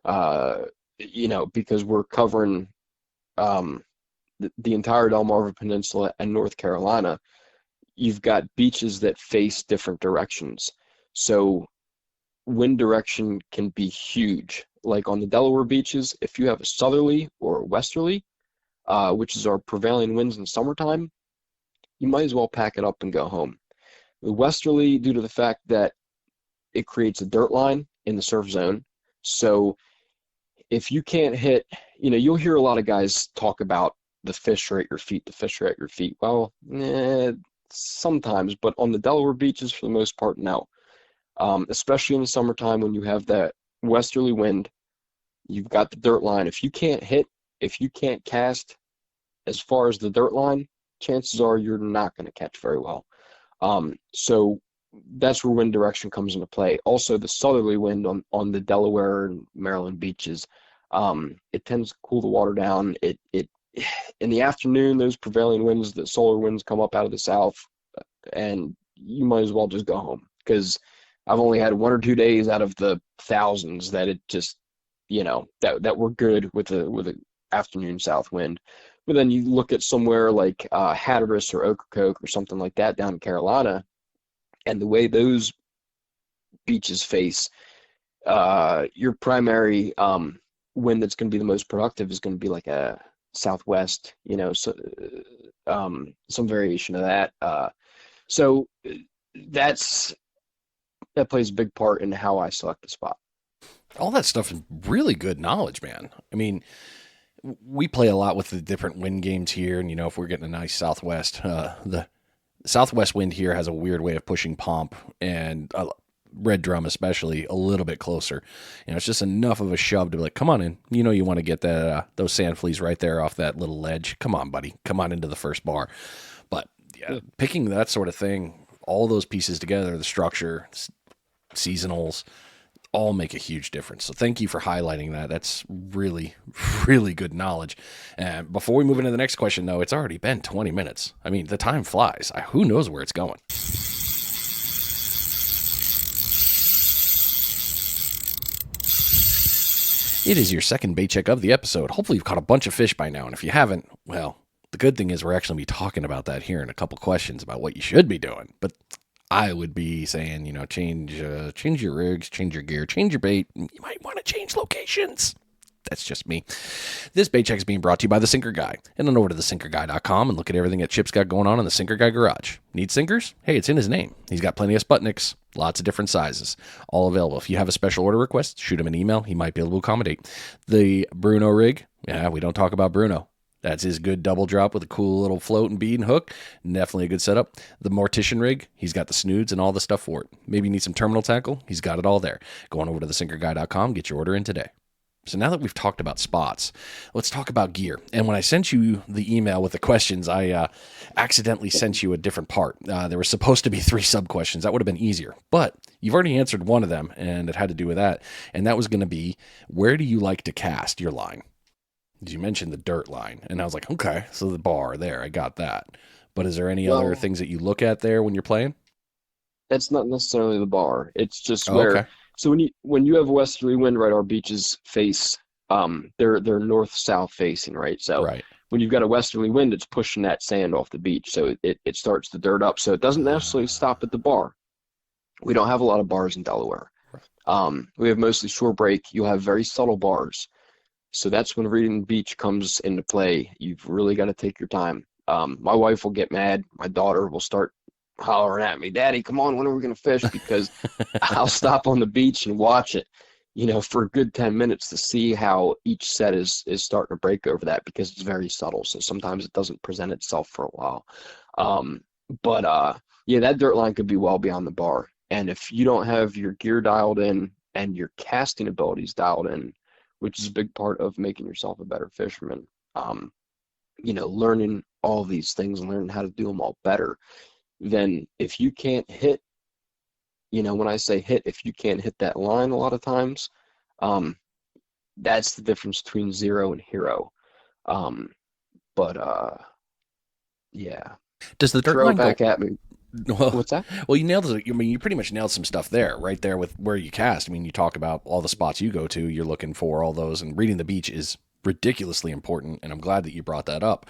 Because we're covering the entire Delmarva Peninsula and North Carolina, you've got beaches that face different directions. So wind direction can be huge. Like on the Delaware beaches, if you have a southerly or a westerly, which is our prevailing winds in summertime, you might as well pack it up and go home. The westerly, due to the fact that it creates a dirt line in the surf zone. So if you can't hit, you'll hear a lot of guys talk about the fish are at your feet, the fish are at your feet. Well, sometimes, but on the Delaware beaches, for the most part, no. Especially in the summertime when you have that westerly wind, you've got the dirt line. If you can't hit, if you can't cast as far as the dirt line, chances are you're not going to catch very well. So that's where wind direction comes into play. Also, the southerly wind on the Delaware and Maryland beaches, it tends to cool the water down. It in the afternoon, those prevailing winds, the solar winds come up out of the south, and you might as well just go home, because I've only had 1 or 2 days out of the thousands that it just, that were good with a afternoon south wind. But then you look at somewhere like Hatteras or Ocracoke or something like that down in Carolina, and the way those beaches face, your primary wind that's going to be the most productive is going to be like a southwest, so some variation of that. So that plays a big part in how I select the spot. All that stuff is really good knowledge, man. I mean, we play a lot with the different wind games here, and if we're getting a nice southwest, the southwest wind here has a weird way of pushing pomp and red drum especially a little bit closer. It's just enough of a shove to be like, come on in. You want to get that those sand fleas right there off that little ledge. Come on, buddy. Come on into the first bar. But yeah, picking that sort of thing, all those pieces together, the structure, seasonals, all make a huge difference. So thank you for highlighting that. That's really, really good knowledge. And before we move into the next question, though, it's already been 20 minutes. I mean, the time flies. Who knows where it's going? It is your second bait check of the episode. Hopefully you've caught a bunch of fish by now, and if you haven't, well, the good thing is we're actually going to be talking about that here in a couple questions about what you should be doing. But I would be saying, change your rigs, change your gear, change your bait. You might want to change locations. That's just me. This bait check is being brought to you by The Sinker Guy. Head on over to thesinkerguy.com and look at everything that Chip's got going on in the Sinker Guy garage. Need sinkers? Hey, it's in his name. He's got plenty of Sputniks, lots of different sizes, all available. If you have a special order request, shoot him an email. He might be able to accommodate. The Bruno rig, yeah, we don't talk about Bruno. That's his good double drop with a cool little float and bead and hook. Definitely a good setup. The Mortician rig, he's got the snoods and all the stuff for it. Maybe you need some terminal tackle. He's got it all there. Go on over to thesinkerguy.com, get your order in today. So now that we've talked about spots, let's talk about gear. And when I sent you the email with the questions, I accidentally sent you a different part. There were supposed to be 3 sub-questions. That would have been easier. But you've already answered one of them, and it had to do with that. And that was going to be, where do you like to cast your line? You mentioned the dirt line. And I was like, okay, so the bar there, I got that. But is there any other things that you look at there when you're playing? That's not necessarily the bar. It's just where... Okay. So when you have a westerly wind, right, our beaches face they're north-south facing, right? So Right. when you've got a westerly wind, it's pushing that sand off the beach, so it starts the dirt up. So it doesn't necessarily stop at the bar. We don't have a lot of bars in Delaware. We have mostly shore break. You'll have very subtle bars. So that's when reading the beach comes into play. You've really got to take your time. My wife will get mad. My daughter will start hollering at me, "Daddy, come on, when are we going to fish?" Because I'll stop on the beach and watch it, for a good 10 minutes to see how each set is starting to break over that, because it's very subtle. So sometimes it doesn't present itself for a while. Yeah, that dirt line could be well beyond the bar. And if you don't have your gear dialed in and your casting abilities dialed in, which is a big part of making yourself a better fisherman, learning all these things and learning how to do them all better, then if you can't hit, when I say hit, if you can't hit that line a lot of times, that's the difference between zero and hero. Yeah. Does the dirt Throw line back go... at me. Well, What's that? Well, you nailed it. I mean, you pretty much nailed some stuff there, right there with where you cast. I mean, you talk about all the spots you go to, you're looking for all those, and reading the beach is ridiculously important. And I'm glad that you brought that up,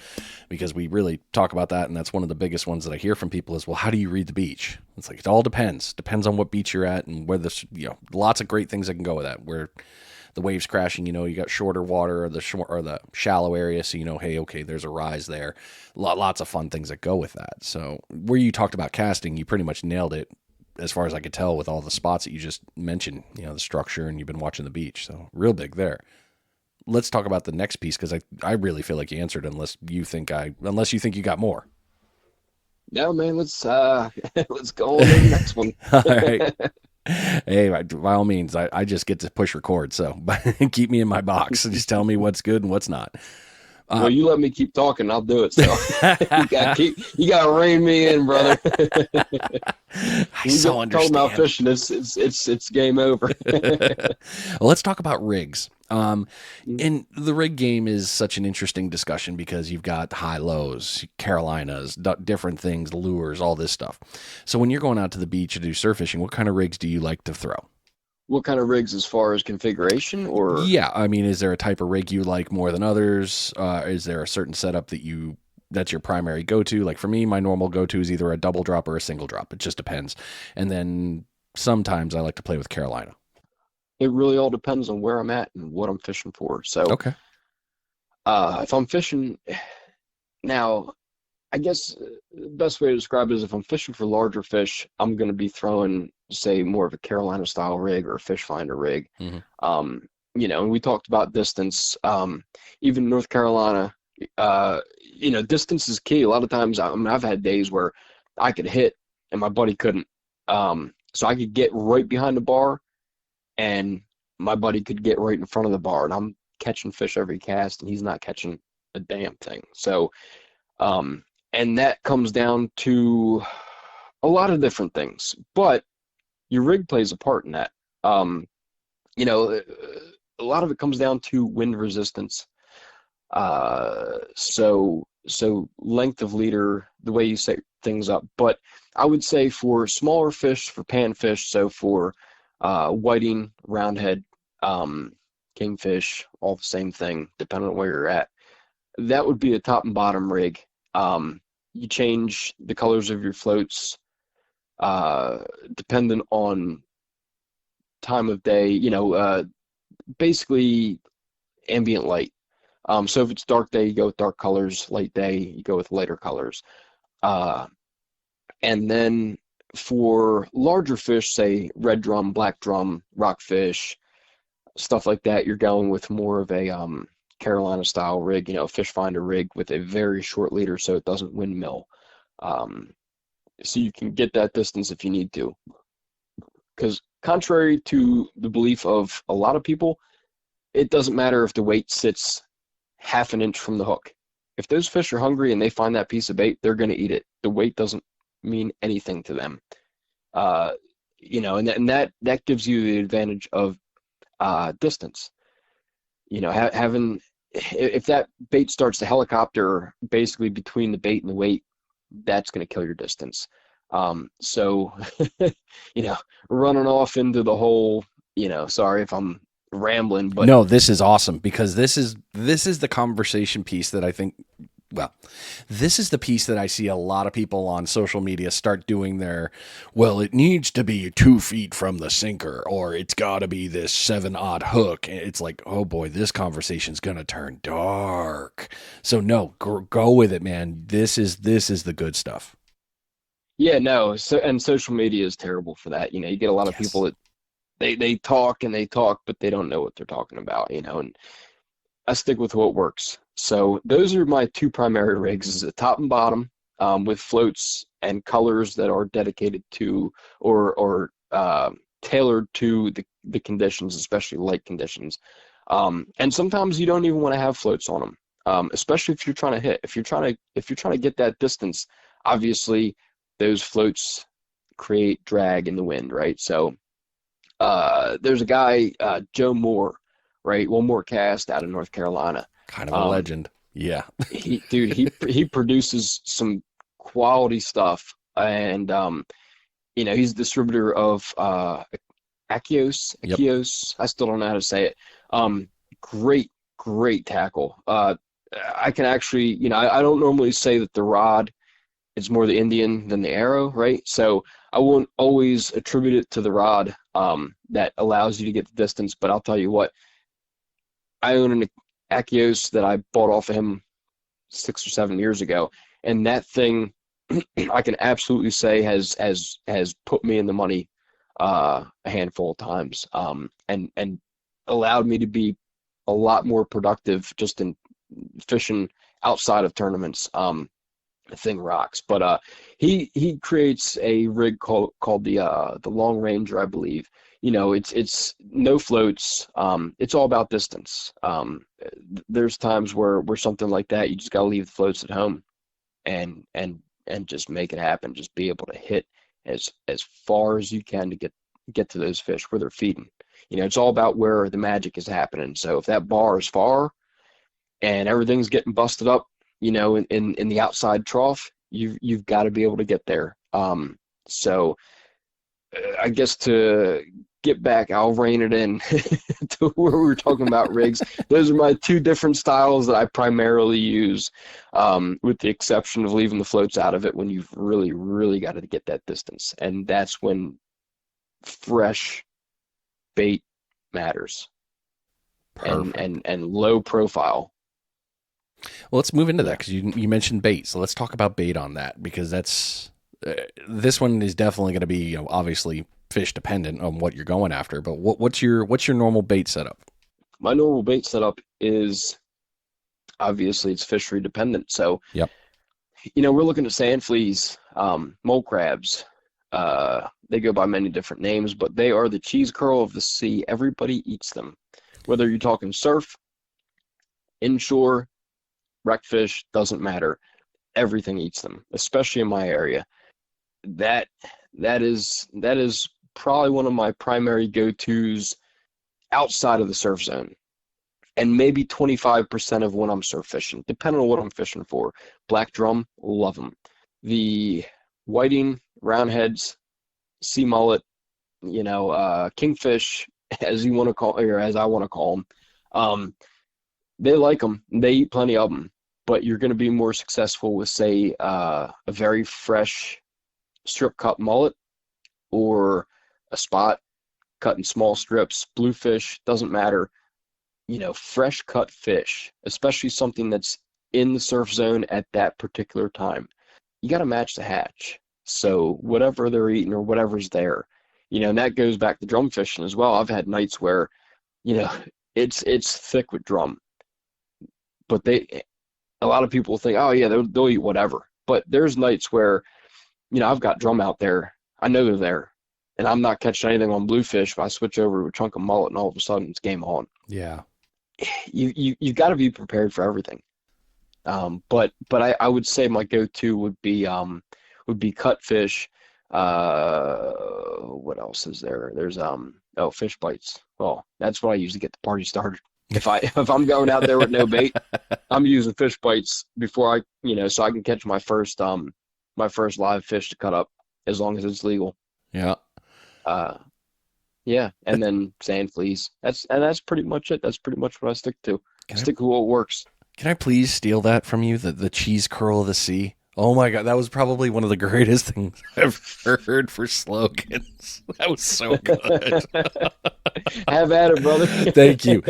because we really talk about that. And that's one of the biggest ones that I hear from people is, well, how do you read the beach? It's like, it all depends on what beach you're at and where this, lots of great things that can go with that. Where the waves crashing, you got shorter water or the shallow area. So, hey, okay, there's a rise there. Lots of fun things that go with that. So where you talked about casting, you pretty much nailed it as far as I could tell with all the spots that you just mentioned, the structure, and you've been watching the beach. So real big there. Let's talk about the next piece, because I really feel like you answered, unless you think you got more. No, man, let's go on to the next one. All right. Hey, by all means, I just get to push record, so keep me in my box and just tell me what's good and what's not. Well, you let me keep talking, I'll do it. So you gotta rein me in, brother. I so understand. Talking about fishing, it's game over. Well, let's talk about rigs. And the rig game is such an interesting discussion, because you've got high lows, Carolinas, different things, lures, all this stuff. So when you're going out to the beach to do surf fishing, what kind of rigs do you like to throw? What kind of rigs as far as configuration, or? Yeah, I mean, is there a type of rig you like more than others? Is there a certain setup that's your primary go-to? Like for me, my normal go-to is either a double drop or a single drop. It just depends. And then sometimes I like to play with Carolina. It really all depends on where I'm at and what I'm fishing for. So, okay. If I'm fishing now, I guess the best way to describe it is, if I'm fishing for larger fish, I'm going to be throwing, say, more of a Carolina style rig or a fish finder rig. Mm-hmm. And we talked about distance. Even North Carolina, distance is key. A lot of times, I've had days where I could hit and my buddy couldn't. So I could get right behind the bar, and my buddy could get right in front of the bar, and I'm catching fish every cast, and he's not catching a damn thing. So, and that comes down to a lot of different things, but your rig plays a part in that. A lot of it comes down to wind resistance. So length of leader, the way you set things up. But I would say for smaller fish, for panfish, so for whiting, roundhead, kingfish, all the same thing, depending on where you're at. That would be a top and bottom rig. You change the colors of your floats dependent on time of day, basically ambient light. So if it's dark day, you go with dark colors. Light day, you go with lighter colors. And then for larger fish, say red drum, black drum, rockfish, stuff like that, you're going with more of a Carolina style rig, fish finder rig with a very short leader so it doesn't windmill. So you can get that distance if you need to. Because contrary to the belief of a lot of people, it doesn't matter if the weight sits half an inch from the hook. If those fish are hungry and they find that piece of bait, they're going to eat it. The weight doesn't mean anything to them. And that gives you the advantage of distance. Having, if that bait starts to helicopter basically between the bait and the weight, that's going to kill your distance. So running off into the whole, sorry if I'm rambling, but no, this is awesome, because this is the conversation piece that I think, well, this is the piece that I see a lot of people on social media start doing it needs to be 2 feet from the sinker, or it's got to be this 7-odd hook. It's like, oh boy, this conversation's going to turn dark. So no, go with it, man. This is the good stuff. Yeah, no. So, and social media is terrible for that. You get a lot of people that they talk and they talk, but they don't know what they're talking about, and I stick with what works. So those are my 2 primary rigs, is a top and bottom with floats and colors that are dedicated to or tailored to the conditions, especially light conditions. And sometimes you don't even want to have floats on them, especially if you're trying to hit. If you're trying to get that distance, obviously those floats create drag in the wind, right? So there's a guy, Joe Moore, right? One More Cast out of North Carolina. Kind of a legend. Yeah. he produces some quality stuff, and he's a distributor of Akios. Yep. I still don't know how to say it. Great tackle. I can actually, I don't normally say that the rod is more the Indian than the arrow, right? So I won't always attribute it to the rod that allows you to get the distance, but I'll tell you what, I own an Akios that I bought off of him 6 or 7 years ago, and that thing I can absolutely say has put me in the money a handful of times, and allowed me to be a lot more productive just in fishing outside of tournaments. The thing rocks. But he creates a rig called the Long Ranger, I believe. It's no floats. It's all about distance. There's times where something like that, you just gotta leave the floats at home and just make it happen. Just be able to hit as far as you can to get to those fish where they're feeding. It's all about where the magic is happening. So if that bar is far and everything's getting busted up, in the outside trough, you've got to be able to get there. So I guess to get back, I'll rein it in to where we were talking about rigs. Those are my 2 different styles that I primarily use, with the exception of leaving the floats out of it when you've really, really got to get that distance. And that's when fresh bait matters. Perfect. And low profile. Well, let's move into that, because you mentioned bait. So let's talk about bait on that, because that's this one is definitely going to be obviously fish dependent on what you're going after. But what's your normal bait setup? My normal bait setup is obviously it's fishery dependent. So yep, we're looking at sand fleas, mole crabs. They go by many different names, but they are the cheese curl of the sea. Everybody eats them, whether you're talking surf, inshore, wreckfish, doesn't matter. Everything eats them, especially in my area. That is probably one of my primary go-tos outside of the surf zone, and maybe 25% of when I'm surf fishing, depending on what I'm fishing for. Black drum, love them. The whiting, roundheads, sea mullet, kingfish, as you want to call, or as I want to call them. They like them. They eat plenty of them, but you're going to be more successful with, say, a very fresh strip cut mullet or a spot cut in small strips. Bluefish, doesn't matter. Fresh cut fish, especially something that's in the surf zone at that particular time. You got to match the hatch. So whatever they're eating or whatever's there, and that goes back to drum fishing as well. I've had nights where, you know, it's thick with drum, but a lot of people think, oh yeah, they'll eat whatever. But there's nights where, I've got drum out there. I know they're there, and I'm not catching anything on bluefish. If I switch over to a chunk of mullet, and all of a sudden it's game on. Yeah. You've got to be prepared for everything. But I would say my go-to would be cutfish. What else is there? There's fish bites. Well, that's what I use to get the party started. If I'm going out there with no bait, I'm using fish bites before so I can catch my first live fish to cut up, as long as it's legal. Yeah. Yeah, and then sand fleas. That's pretty much it. That's pretty much what I stick to. Stick to what works. Can I please steal that from you? The cheese curl of the sea. Oh my God, that was probably one of the greatest things I've heard for slogans. That was so good. Have at it, brother. Thank you.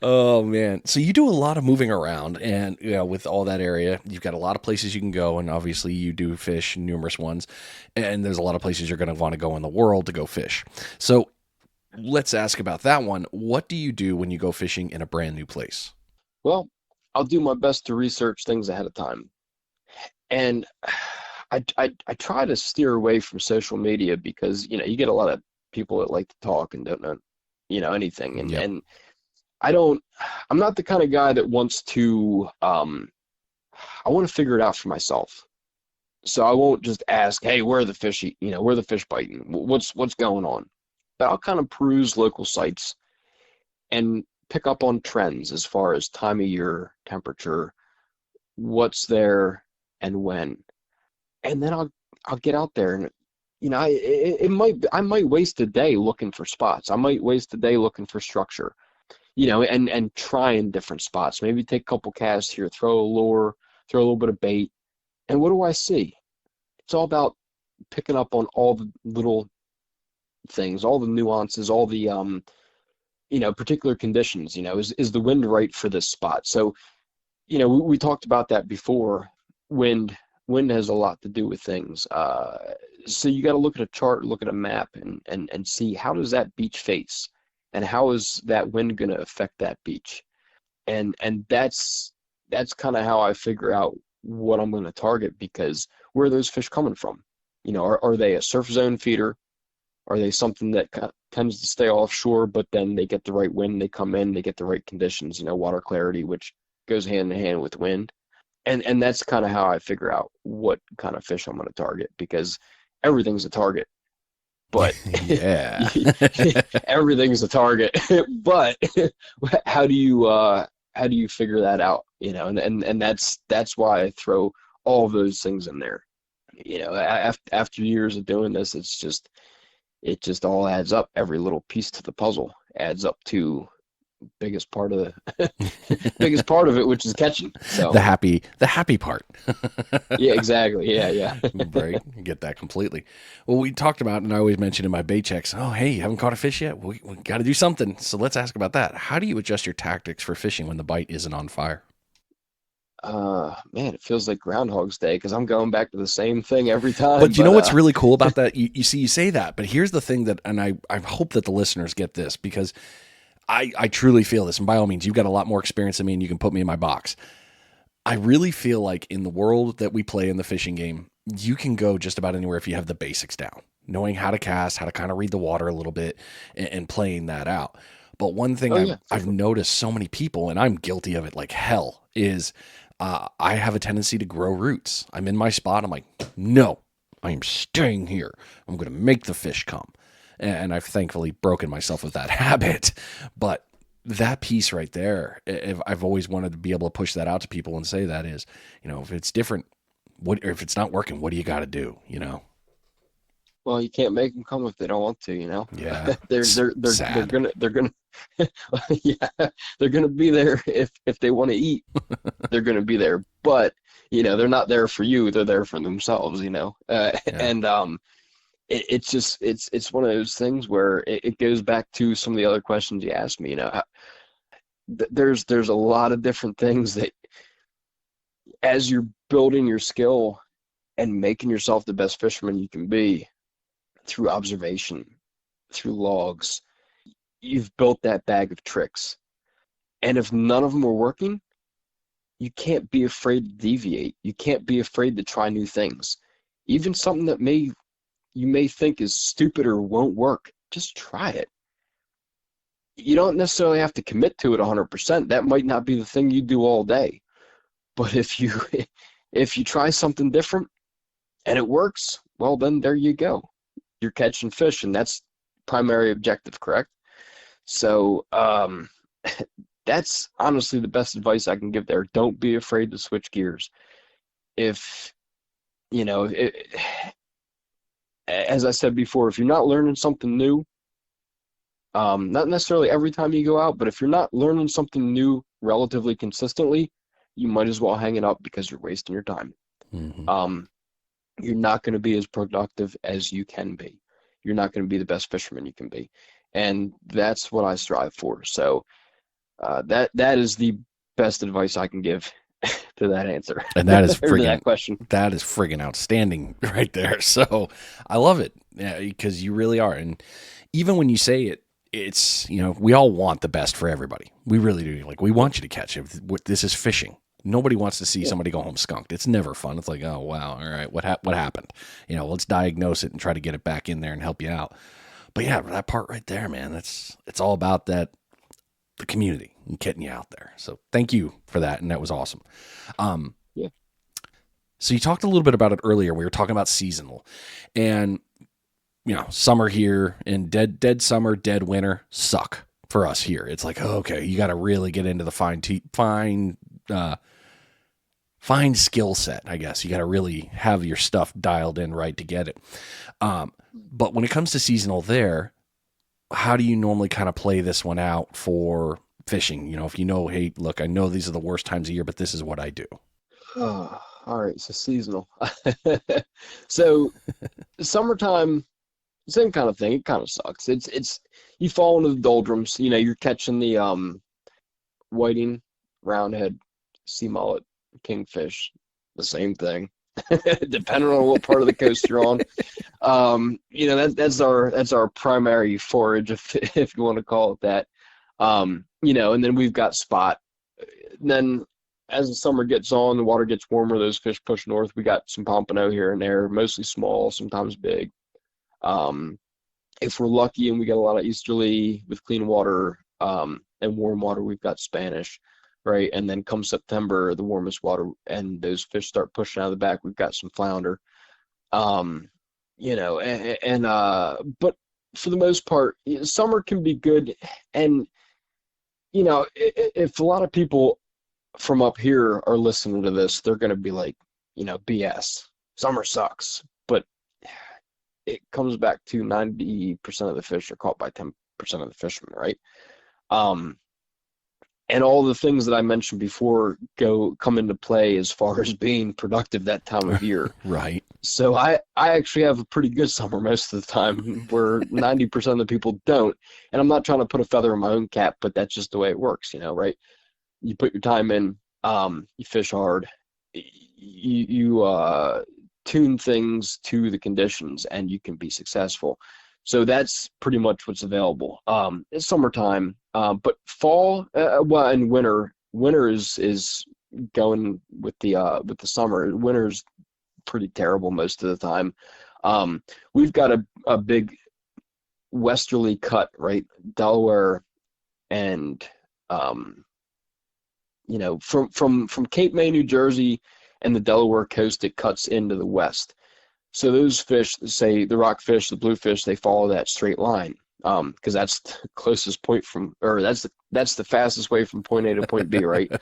Oh man. So you do a lot of moving around, and with all that area, you've got a lot of places you can go, and obviously you do fish numerous ones, and there's a lot of places you're going to want to go in the world to go fish. So let's ask about that one. What do you do when you go fishing in a brand new place? Well, I'll do my best to research things ahead of time. And I try to steer away from social media because, you get a lot of people that like to talk and don't know, anything. And, Yep. and I'm not the kind of guy that wants to, I want to figure it out for myself. So I won't just ask, hey, where are the fish, where are the fish biting? What's going on? But I'll kind of peruse local sites and pick up on trends as far as time of year, temperature, what's there and when. And then I'll get out there, and I might waste a day looking for spots. I might waste a day looking for structure, and trying different spots. Maybe take a couple casts here, throw a lure, throw a little bit of bait. And what do I see? It's all about picking up on all the little things, all the nuances, all the particular conditions. Is the wind right for this spot? So, we talked about that before. Wind has a lot to do with things. So you got to look at a chart, look at a map, and see, how does that beach face, and how is that wind going to affect that beach? And that's kind of how I figure out what I'm going to target, because where are those fish coming from? Are they a surf zone feeder? Are they something that tends to stay offshore, but then they get the right wind, they come in, they get the right conditions, water clarity, which goes hand in hand with wind. And that's kind of how I figure out what kind of fish I'm going to target, because everything's a target. But yeah, everything's a target. But how do you figure that out? And that's why I throw all of those things in there. After years of doing this, it just all adds up. Every little piece to the puzzle adds up to biggest part of it, which is catching. So the happy part. Yeah, exactly. Yeah. Right. I get that completely. Well, we talked about, and I always mention in my bait checks, oh, hey, you haven't caught a fish yet? We got to do something. So let's ask about that. How do you adjust your tactics for fishing when the bite isn't on fire? Man, it feels like Groundhog's Day, because I'm going back to the same thing every time. But you know what's really cool about that? You say that, but here's the thing that, and I hope that the listeners get this, because I truly feel this, and by all means, you've got a lot more experience than me, and you can put me in my box. I really feel like in the world that we play in the fishing game, you can go just about anywhere if you have the basics down, knowing how to cast, how to kind of read the water a little bit, and playing that out. But one thing I've noticed so many people, and I'm guilty of it like hell, is I have a tendency to grow roots. I'm in my spot. I'm like, no, I am staying here. I'm going to make the fish come. And I've thankfully broken myself of that habit. But that piece right there, I've always wanted to be able to push that out to people and say that is, if it's different, or if it's not working, what do you got to do, Well, you can't make them come if they don't want to, you know. Yeah, they're it's they're they're they're sad. gonna yeah, they're gonna be there if they want to eat. They're gonna be there, but they're not there for you. They're there for themselves, Yeah, and it's just it's one of those things where it goes back to some of the other questions you asked me. There's a lot of different things that as you're building your skill and making yourself the best fisherman you can be through observation, through logs, you've built that bag of tricks. And if none of them are working, you can't be afraid to deviate. You can't be afraid to try new things. Even something that you may think is stupid or won't work, just try it. You don't necessarily have to commit to it 100%. That might not be the thing you do all day. But if you if you try something different and it works, well then there you go. You're catching fish, and that's primary objective, correct? So that's honestly the best advice I can give there. Don't be afraid to switch gears. If you know, as I said before, if you're not learning something new, not necessarily every time you go out, but if you're not learning something new relatively consistently, you might as well hang it up because you're wasting your time. hmm You're not going to be as productive as you can be. You're not going to be the best fisherman you can be. And that's what I strive for. So that is the best advice I can give to that answer and that is or to that friggin' question. outstanding right there. So I love it, yeah, because you really are. And even when you say it, it's we all want the best for everybody. We really do. Like, we want you to catch it. This is fishing. Nobody wants to see Yeah. somebody go home skunked. It's never fun. It's like, oh wow, all right, what happened? Let's diagnose it and try to get it back in there and help you out. But yeah, that part right there, man, it's all about the community and getting you out there. So thank you for that, and that was awesome. Um, Yeah. so you talked a little bit about it earlier. We were talking about seasonal, and summer here and dead summer, dead winter suck for us here. It's like, oh, okay, you got to really get into the fine skill set, I guess. You got to really have your stuff dialed in right to get it. But when it comes to seasonal there, how do you normally kind of play this one out for fishing? If hey, look, I know these are the worst times of year, but this is what I do. Oh, all right. So seasonal. So summertime, same kind of thing. It kind of sucks. It's you fall into the doldrums. You're catching the whiting, roundhead, sea mullet, kingfish, the same thing, depending on what part of the coast you're on. That's our primary forage, if you want to call it that. And then we've got spot. And then as the summer gets on, the water gets warmer, those fish push north. We got some pompano here and there, mostly small, sometimes big. If we're lucky and we get a lot of easterly with clean water and warm water, we've got Spanish, right? And then come September, the warmest water, and those fish start pushing out of the back. We've got some flounder, but for the most part, summer can be good. And if a lot of people from up here are listening to this, they're going to be like, BS. Summer sucks. But it comes back to 90% of the fish are caught by 10% of the fishermen, right? And all the things that I mentioned before come into play as far as being productive that time of year. Right. So I actually have a pretty good summer most of the time, where 90% of the people don't. And I'm not trying to put a feather in my own cap, but that's just the way it works, right? You put your time in, you fish hard, you tune things to the conditions, and you can be successful. So that's pretty much what's available. It's summertime, but fall, and winter is going with the summer. Winter's pretty terrible most of the time. We've got a big westerly cut, right? Delaware and from Cape May, New Jersey, and the Delaware coast, it cuts into the west. So those fish, say the rockfish, the bluefish, they follow that straight line, because that's the closest point that's the that's the fastest way from point A to point B, right?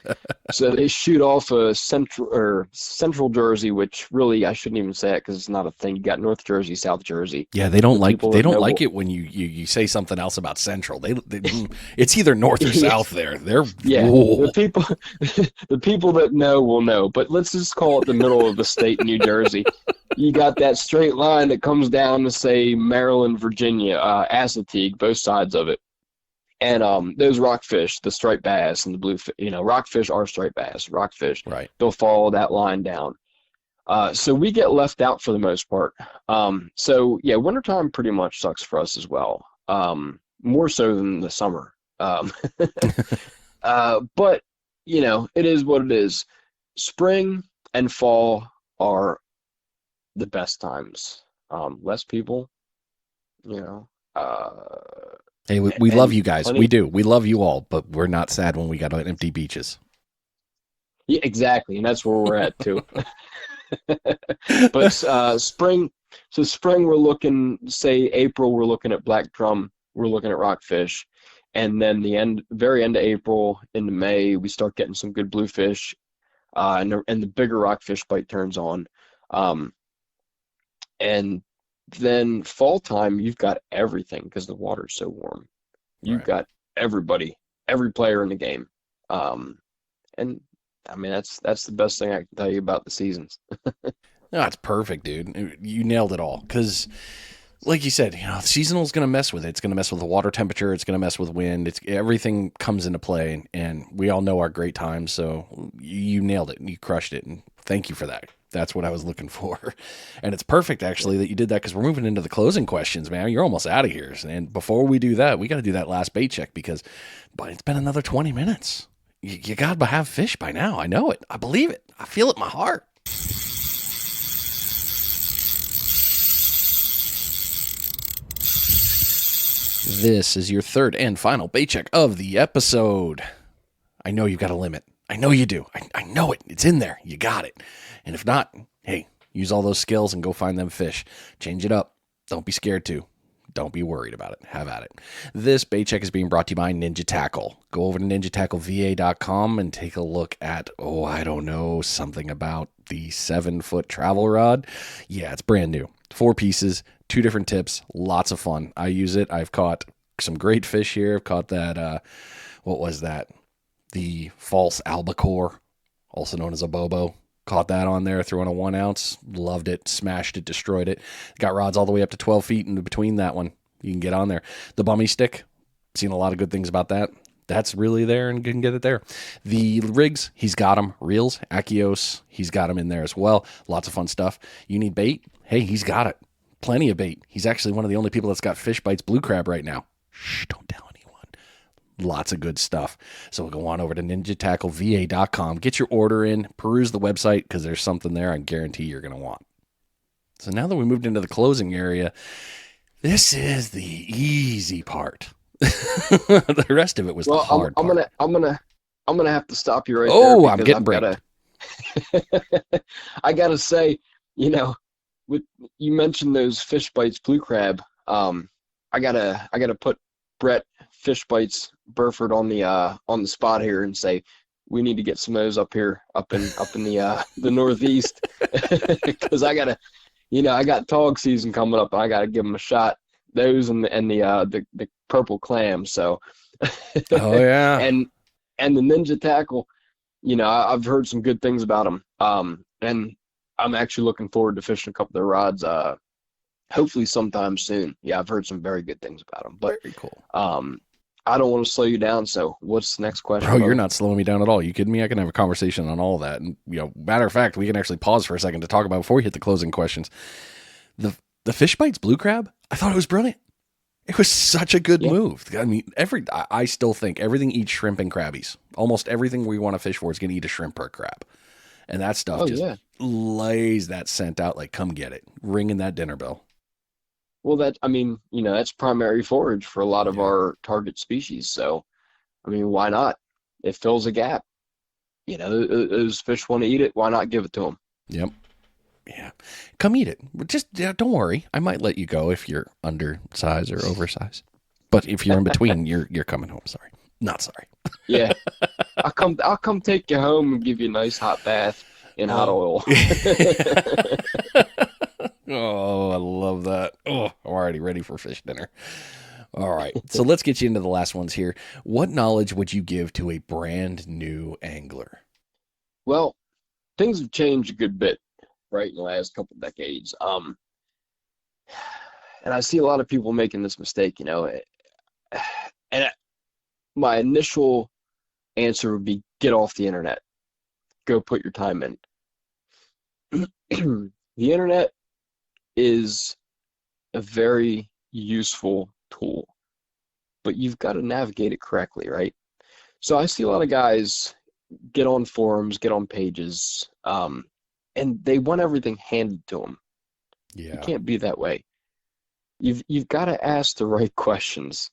So they shoot off a central Jersey, which really I shouldn't even say it because it's not a thing. You got North Jersey, South Jersey. Yeah, they don't like Know it when you say something else about central. They it's either north or south there. They're the people that know will know. But let's just call it the middle of the state, New Jersey. You got that straight line that comes down to say Maryland, Virginia, Assateague, both sides of it. And those rockfish, the striped bass and the bluefish, rockfish are striped bass, rockfish. Right. They'll follow that line down. So we get left out for the most part. So yeah, wintertime pretty much sucks for us as well. More so than the summer. But it is what it is. Spring and fall are the best times. Less people, Hey, we love you guys. We do. We love you all, but we're not sad when we got empty beaches. Yeah, exactly. And that's where we're at too. But spring, we're looking, say April, we're looking at black drum, we're looking at rockfish. And then very end of April into May, we start getting some good bluefish, and the bigger rockfish bite turns on. And then fall time, you've got everything because the water's so warm. You've got everybody, every player in the game. And I mean, that's the best thing I can tell you about the seasons. No, that's perfect, dude. You nailed it all. Because, like you said, seasonal is going to mess with it. It's going to mess with the water temperature. It's going to mess with wind. Everything comes into play, and we all know our great times. So you nailed it, and you crushed it, and thank you for that. That's what I was looking for. And it's perfect, actually, that you did that because we're moving into the closing questions, man. You're almost out of here. And before we do that, we got to do that last bait check because it's been another 20 minutes. You got to have fish by now. I know it. I believe it. I feel it in my heart. This is your third and final bait check of the episode. I know you've got a limit. I know you do. I know it. It's in there. You got it. And if not, hey, use all those skills and go find them fish. Change it up. Don't be scared to. Don't be worried about it. Have at it. This bait check is being brought to you by Ninja Tackle. Go over to ninjatackleva.com and take a look at, something about the 7-foot travel rod. Yeah, it's brand new. 4 pieces, 2 different tips, lots of fun. I use it. I've caught some great fish here. I've caught that, what was that? The false albacore, also known as a bobo. Caught that on there, threw in a 1 ounce, loved it, smashed it, destroyed it. Got rods all the way up to 12 feet in between that one. You can get on there. The Bummy Stick, seen a lot of good things about that. That's really there and you can get it there. The rigs, he's got them. Reels, Akios, he's got them in there as well. Lots of fun stuff. You need bait? Hey, he's got it. Plenty of bait. He's actually one of the only people that's got Fish Bites Blue Crab right now. Shh, don't tell anyone. Lots of good stuff. So go on over to ninjatackleva.com. Get your order in. Peruse the website because there's something there I guarantee you're going to want. So now that we moved into the closing area, this is the easy part. The rest of it was the hard part. I'm gonna have to stop you right there. Oh, I'm getting bricked. I gotta say, you mentioned those Fish Bites Blue Crab. I gotta put Brett Fish Bites Burford on the spot here and say we need to get some of those up here, up in the Northeast, because I got tog season coming up and I gotta give them a shot. Those and the purple clam. So, oh yeah, and the Ninja Tackle. I've heard some good things about them. And I'm actually looking forward to fishing a couple of their rods. Hopefully sometime soon. Yeah, I've heard some very good things about them. But very cool. I don't want to slow you down. So what's the next question? Bro, you're not slowing me down at all. You kidding me? I can have a conversation on all of that. And matter of fact, we can actually pause for a second to talk about before we hit the closing questions. The Fish Bites Blue Crab, I thought it was brilliant. It was such a good move. I mean, I still think everything eats shrimp and crabbies. Almost everything we want to fish for is going to eat a shrimp or a crab. And that stuff lays that scent out like, come get it. Ringing that dinner bell. Well, that's primary forage for a lot of our target species. So, why not? It fills a gap. Those fish want to eat it. Why not give it to them? Yep. Yeah. Come eat it. Just don't worry. I might let you go if you're undersized or oversized. But if you're in between, you're coming home. Sorry. Not sorry. Yeah, I'll come take you home and give you a nice hot bath in hot Oh. oil. Oh, I love that. Oh, I'm already ready for fish dinner. All right. So let's get you into the last ones here. What knowledge would you give to a brand new angler? Well, things have changed a good bit, right, in the last couple decades. And I see a lot of people making this mistake, and my initial answer would be get off the internet. Go put your time in. The internet is a very useful tool, but you've got to navigate it correctly, right? So I see a lot of guys get on forums, get on pages, and they want everything handed to them. You Yeah. can't be that way. You've got to ask the right questions.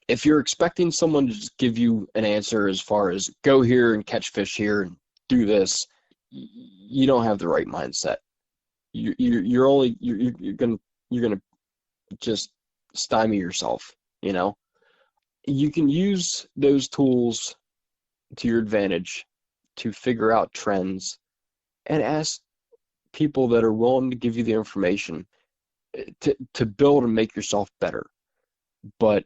If you're expecting someone to just give you an answer as far as go here and catch fish here and do this, you don't have the right mindset. You're gonna just stymie yourself. You can use those tools to your advantage to figure out trends and ask people that are willing to give you the information to build and make yourself better. But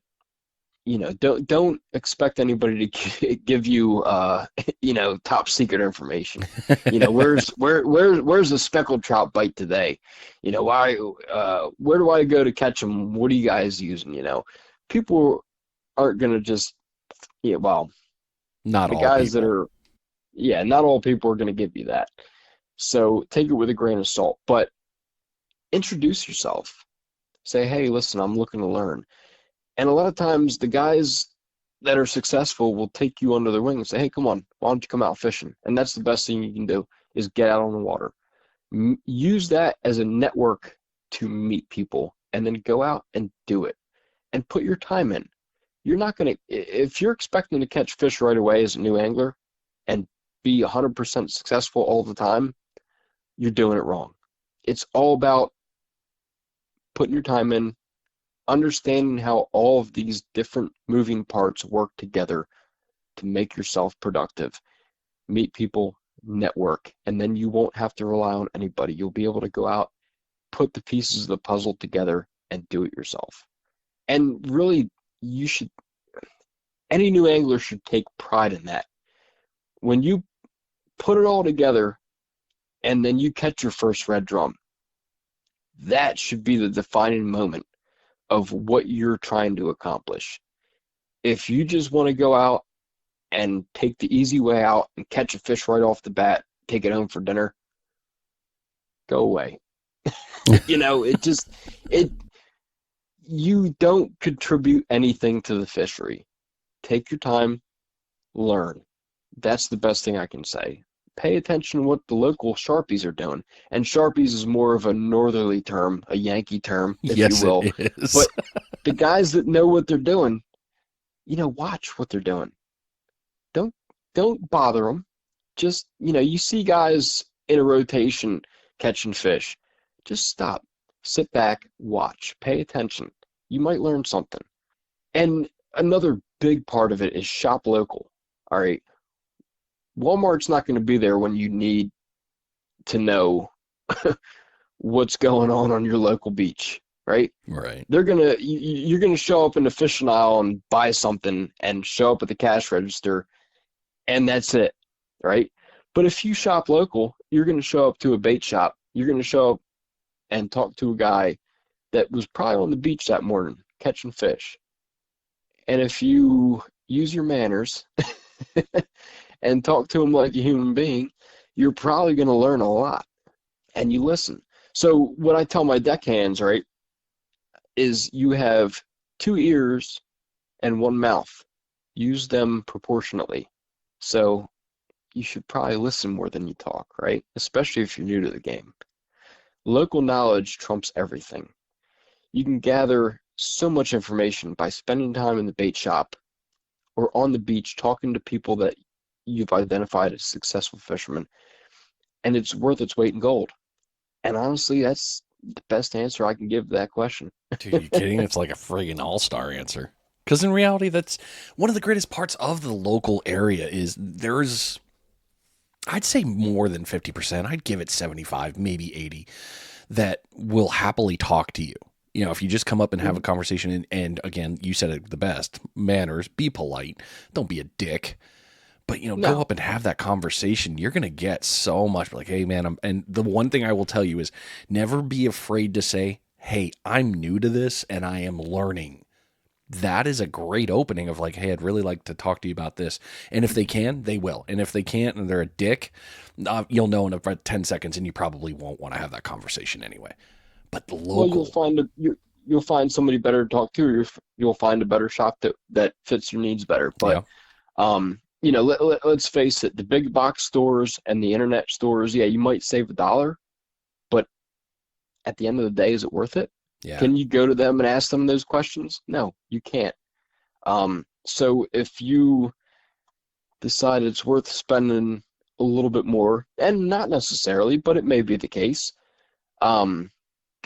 don't expect anybody to give you top secret information. Where's the speckled trout bite today? Why where do I go to catch them? What are you guys using? People aren't gonna just well, Not the all guys that people. are not all people are gonna give you that. So take it with a grain of salt, but introduce yourself. Say, hey, listen, I'm looking to learn. And a lot of times the guys that are successful will take you under their wing and say, hey, come on, why don't you come out fishing? And that's the best thing you can do is get out on the water. Use that as a network to meet people and then go out and do it and put your time in. You're not going to, if you're expecting to catch fish right away as a new angler and be 100% successful all the time, you're doing it wrong. It's all about putting your time in, understanding how all of these different moving parts work together to make yourself productive, meet people, network, and then you won't have to rely on anybody. You'll be able to go out, put the pieces of the puzzle together, and do it yourself. And really, any new angler should take pride in that. When you put it all together and then you catch your first red drum, that should be the defining moment of what you're trying to accomplish. If you just want to go out and take the easy way out and catch a fish right off the bat, take it home for dinner, go away. You don't contribute anything to the fishery. Take your time, learn. That's the best thing I can say. Pay attention to what the local Sharpies are doing. And Sharpies is more of a northerly term, a Yankee term, if you Yes, will. it is. But the guys that know what they're doing, watch what they're doing. Don't bother them. Just, you see guys in a rotation catching fish. Just stop, sit back, watch, pay attention. You might learn something. And another big part of it is shop local. All right. Walmart's not going to be there when you need to know what's going on your local beach, right? Right. You're gonna show up in the fishing aisle and buy something and show up at the cash register, and that's it, right? But if you shop local, you're gonna show up to a bait shop. You're gonna show up and talk to a guy that was probably on the beach that morning catching fish. And if you use your manners and talk to him like a human being, you're probably gonna learn a lot. And you listen. So what I tell my deckhands, right, is you have 2 ears and 1 mouth. Use them proportionately. So you should probably listen more than you talk, right? Especially if you're new to the game. Local knowledge trumps everything. You can gather so much information by spending time in the bait shop or on the beach talking to people that you've identified as successful fishermen, and it's worth its weight in gold. And honestly, that's the best answer I can give to that question. Dude, you kidding? It's like a friggin' all-star answer. Because in reality, that's one of the greatest parts of the local area is there's, I'd say more than 50%. I'd give it 75, maybe 80, that will happily talk to you. You know, if you just come up and have a conversation, and again, you said it the best, manners, be polite, don't be a dick. But, you know, go up and have that conversation. You're going to get so much like, hey, man, and the one thing I will tell you is never be afraid to say, hey, I'm new to this and I am learning. That is a great opening of like, hey, I'd really like to talk to you about this. And if they can, they will. And if they can't and they're a dick, you'll know in about 10 seconds and you probably won't want to have that conversation anyway. But the local... Well, you'll find somebody better to talk to, or you'll find a better shop that fits your needs better. But, you know, let's face it, the big box stores and the internet stores, yeah, you might save $1, but at the end of the day, is it worth it? Yeah. Can you go to them and ask them those questions? No, you can't. So if you decide it's worth spending a little bit more, and not necessarily, but it may be the case,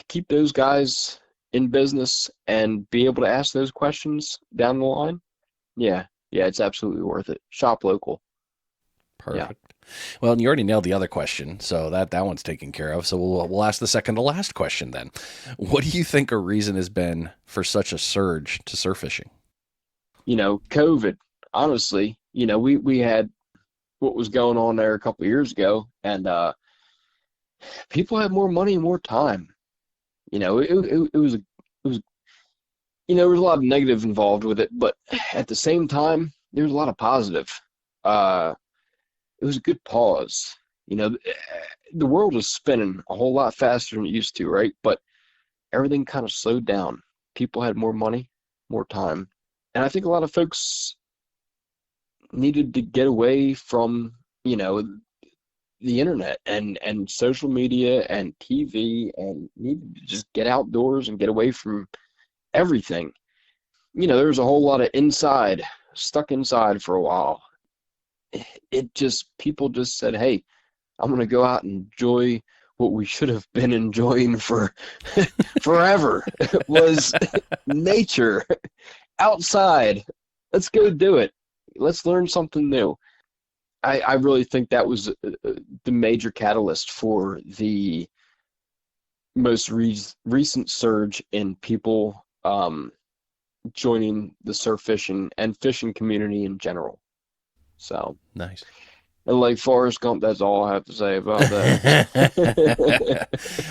keep those guys in business and be able to ask those questions down the line, yeah, it's absolutely worth it. Shop local. Perfect. Yeah. Well, and you already nailed the other question, so that one's taken care of. So we'll ask the second to last question then. What do you think a reason has been for such a surge to surf fishing? You know, COVID. Honestly, you know, we had what was going on there a couple of years ago, and people had more money and more time. You know, it was you know, there was a lot of negative involved with it, but at the same time, there was a lot of positive. It was a good pause. You know, the world was spinning a whole lot faster than it used to, right? But everything kind of slowed down. People had more money, more time. And I think a lot of folks needed to get away from, you know, the internet and social media and TV, and needed to just get outdoors and get away from everything. You know, there was a whole lot of stuck inside for a while. People just said, hey, I'm going to go out and enjoy what we should have been enjoying for forever. It was nature, outside. Let's go do it. Let's learn something new. I really think that was the major catalyst for the most recent surge in people joining the surf fishing and fishing community in general. So nice. And like Forrest Gump, that's all I have to say about that.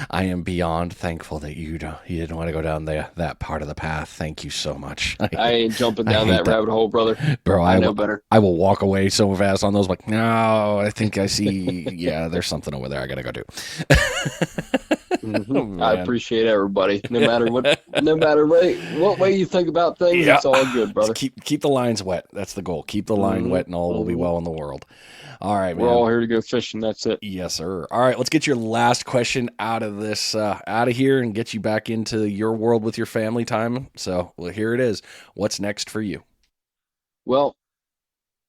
I am beyond thankful that you didn't want to go down that part of the path. Thank you so much. I ain't jumping down that rabbit hole, brother. Bro, I know better. I will walk away so fast on those. Like, no, I think I see. Yeah, there's something over there I gotta go do. Oh, I appreciate everybody, no matter what way you think about things. Yeah. It's all good, brother. Keep the lines wet. That's the goal. Keep the line wet, and all will be well in the world. All right, man. We're all here to go fishing. That's it. Yes, sir. All right, let's get your last question out of here, and get you back into your world with your family time. So, here it is. What's next for you? Well,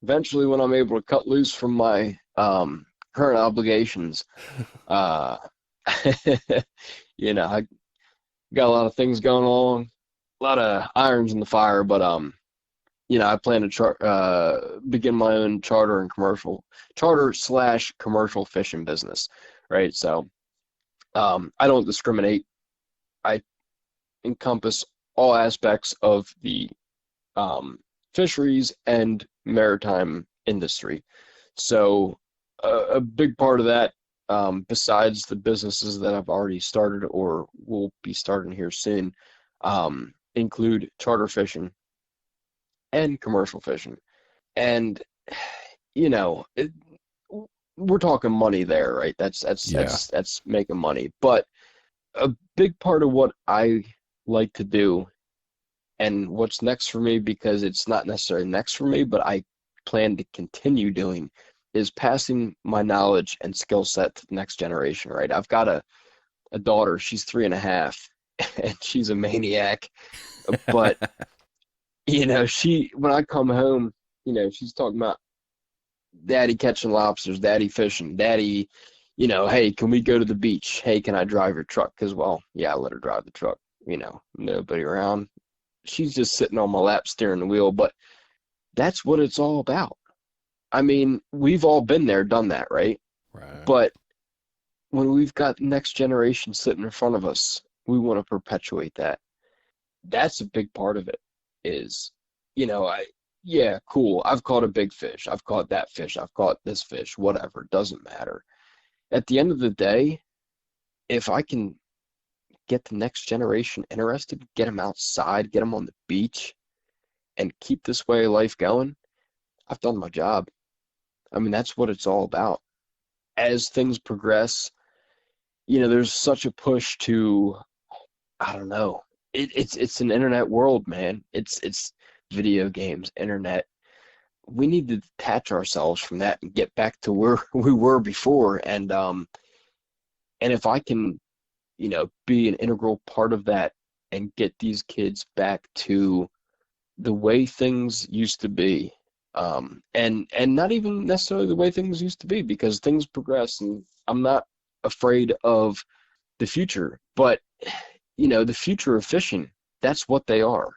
eventually, when I'm able to cut loose from my current obligations, you know, I got a lot of things going on, a lot of irons in the fire, but you know, I plan to begin my own charter/commercial fishing business, right? So I don't discriminate. I encompass all aspects of the fisheries and maritime industry. So a big part of that, besides the businesses that I've already started or will be starting here soon, include charter fishing and commercial fishing. And, you know, we're talking money there, right? That's making money. But a big part of what I like to do, and what's next for me, because it's not necessarily next for me, but I plan to continue doing, is passing my knowledge and skill set to the next generation, right? I've got a daughter, she's 3.5, and she's a maniac. But, you know, when I come home, you know, she's talking about daddy catching lobsters, daddy fishing, daddy, you know, hey, can we go to the beach? Hey, can I drive your truck? Because, well, yeah, I let her drive the truck, you know, nobody around. she's just sitting on my lap steering the wheel. But that's what it's all about. I mean, we've all been there, done that, right? Right. But when we've got the next generation sitting in front of us, we want to perpetuate that. That's a big part of it is, yeah, cool. I've caught a big fish. I've caught that fish. I've caught this fish, whatever. It doesn't matter. At the end of the day, if I can get the next generation interested, get them outside, get them on the beach, and keep this way of life going, I've done my job. I mean, that's what it's all about. As things progress, there's such a push to, I don't know. It's an internet world, man. It's video games, internet. We need to detach ourselves from that and get back to where we were before. And if I can, be an integral part of that and get these kids back to the way things used to be, and not even necessarily the way things used to be, because things progress, and I'm not afraid of the future, but the future of fishing, that's what they are.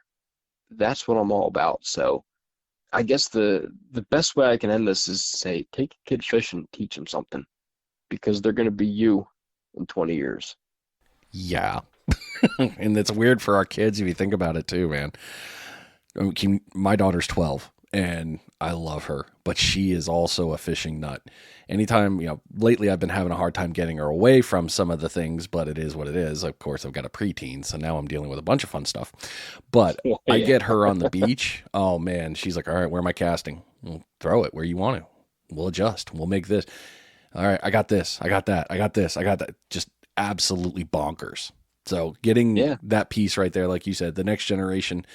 That's what I'm all about. So I guess the best way I can end this is to say, take a kid fishing, teach them something, because they're going to be you in 20 years. Yeah. And it's weird for our kids if you think about it too, man. My daughter's 12 and I love her, but she is also a fishing nut. Anytime, lately I've been having a hard time getting her away from some of the things, but it is what it is. Of course, I've got a preteen, so now I'm dealing with a bunch of fun stuff. But Yeah. I get her on the beach. Oh man, she's like, all right, where am I casting? Well, throw it where you want to. We'll adjust. We'll make this. All right, I got this. I got that. I got this. I got that. Just absolutely bonkers. So getting that piece right there, like you said, the next generation,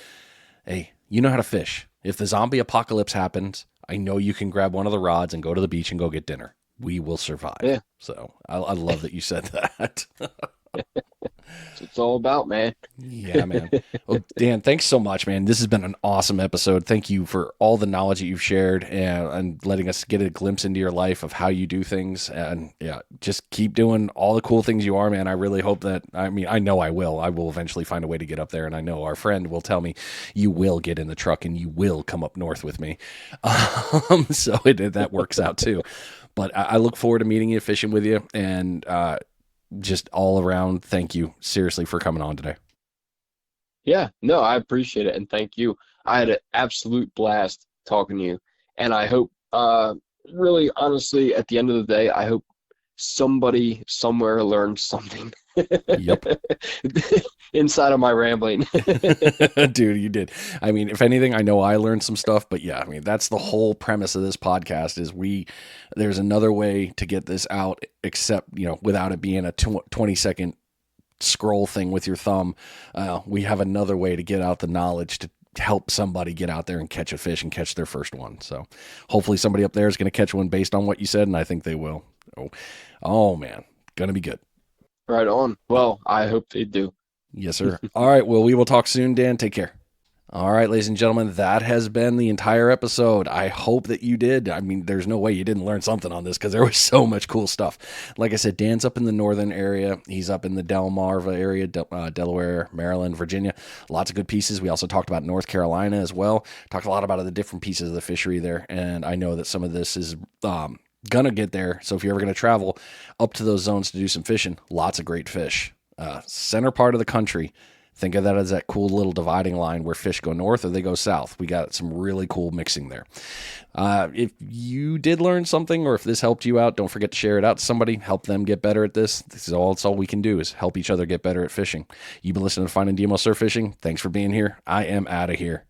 hey, you know how to fish. If the zombie apocalypse happens, I know you can grab one of the rods and go to the beach and go get dinner. We will survive. Yeah. So I love that you said that. That's what it's all about, man. Yeah, man. Well, Dan, thanks so much, man. This has been an awesome episode. Thank you for all the knowledge that you've shared and letting us get a glimpse into your life of how you do things. And yeah, just keep doing all the cool things you are, man. I really hope that, I know I will. I will eventually find a way to get up there. And I know our friend will tell me you will get in the truck and you will come up north with me. So that works out too. But I look forward to meeting you, fishing with you, and just all around, thank you seriously for coming on today. Yeah, no, I appreciate it, and thank you. I had an absolute blast talking to you, and I hope, really honestly, at the end of the day, I hope somebody somewhere learned something. Yep. Inside of my rambling. Dude, you did. If anything, I know I learned some stuff, but yeah, that's the whole premise of this podcast is there's another way to get this out, except, without it being a 20-second scroll thing with your thumb. We have another way to get out the knowledge to help somebody get out there and catch a fish and catch their first one. So hopefully somebody up there is going to catch one based on what you said, and I think they will. Oh man, gonna be good. Right on. Well, I hope they do. Yes, sir. All right. Well, we will talk soon, Dan. Take care. All right, ladies and gentlemen, that has been the entire episode. I hope that you did. There's no way you didn't learn something on this because there was so much cool stuff. Like I said, Dan's up in the northern area. He's up in the DelMarVa area, Delaware, Maryland, Virginia. Lots of good pieces. We also talked about North Carolina as well. Talked a lot about the different pieces of the fishery there. And I know that some of this is going to get there. So if you're ever going to travel up to those zones to do some fishing, lots of great fish. Center part of the country, think of that as that cool little dividing line where fish go north or they go south. We got some really cool mixing there. If you did learn something or if this helped you out, don't forget to share it out to somebody, help them get better at this. It's all we can do is help each other get better at fishing. You've been listening to Finding DMO Surf Fishing. Thanks for being here. I am out of here.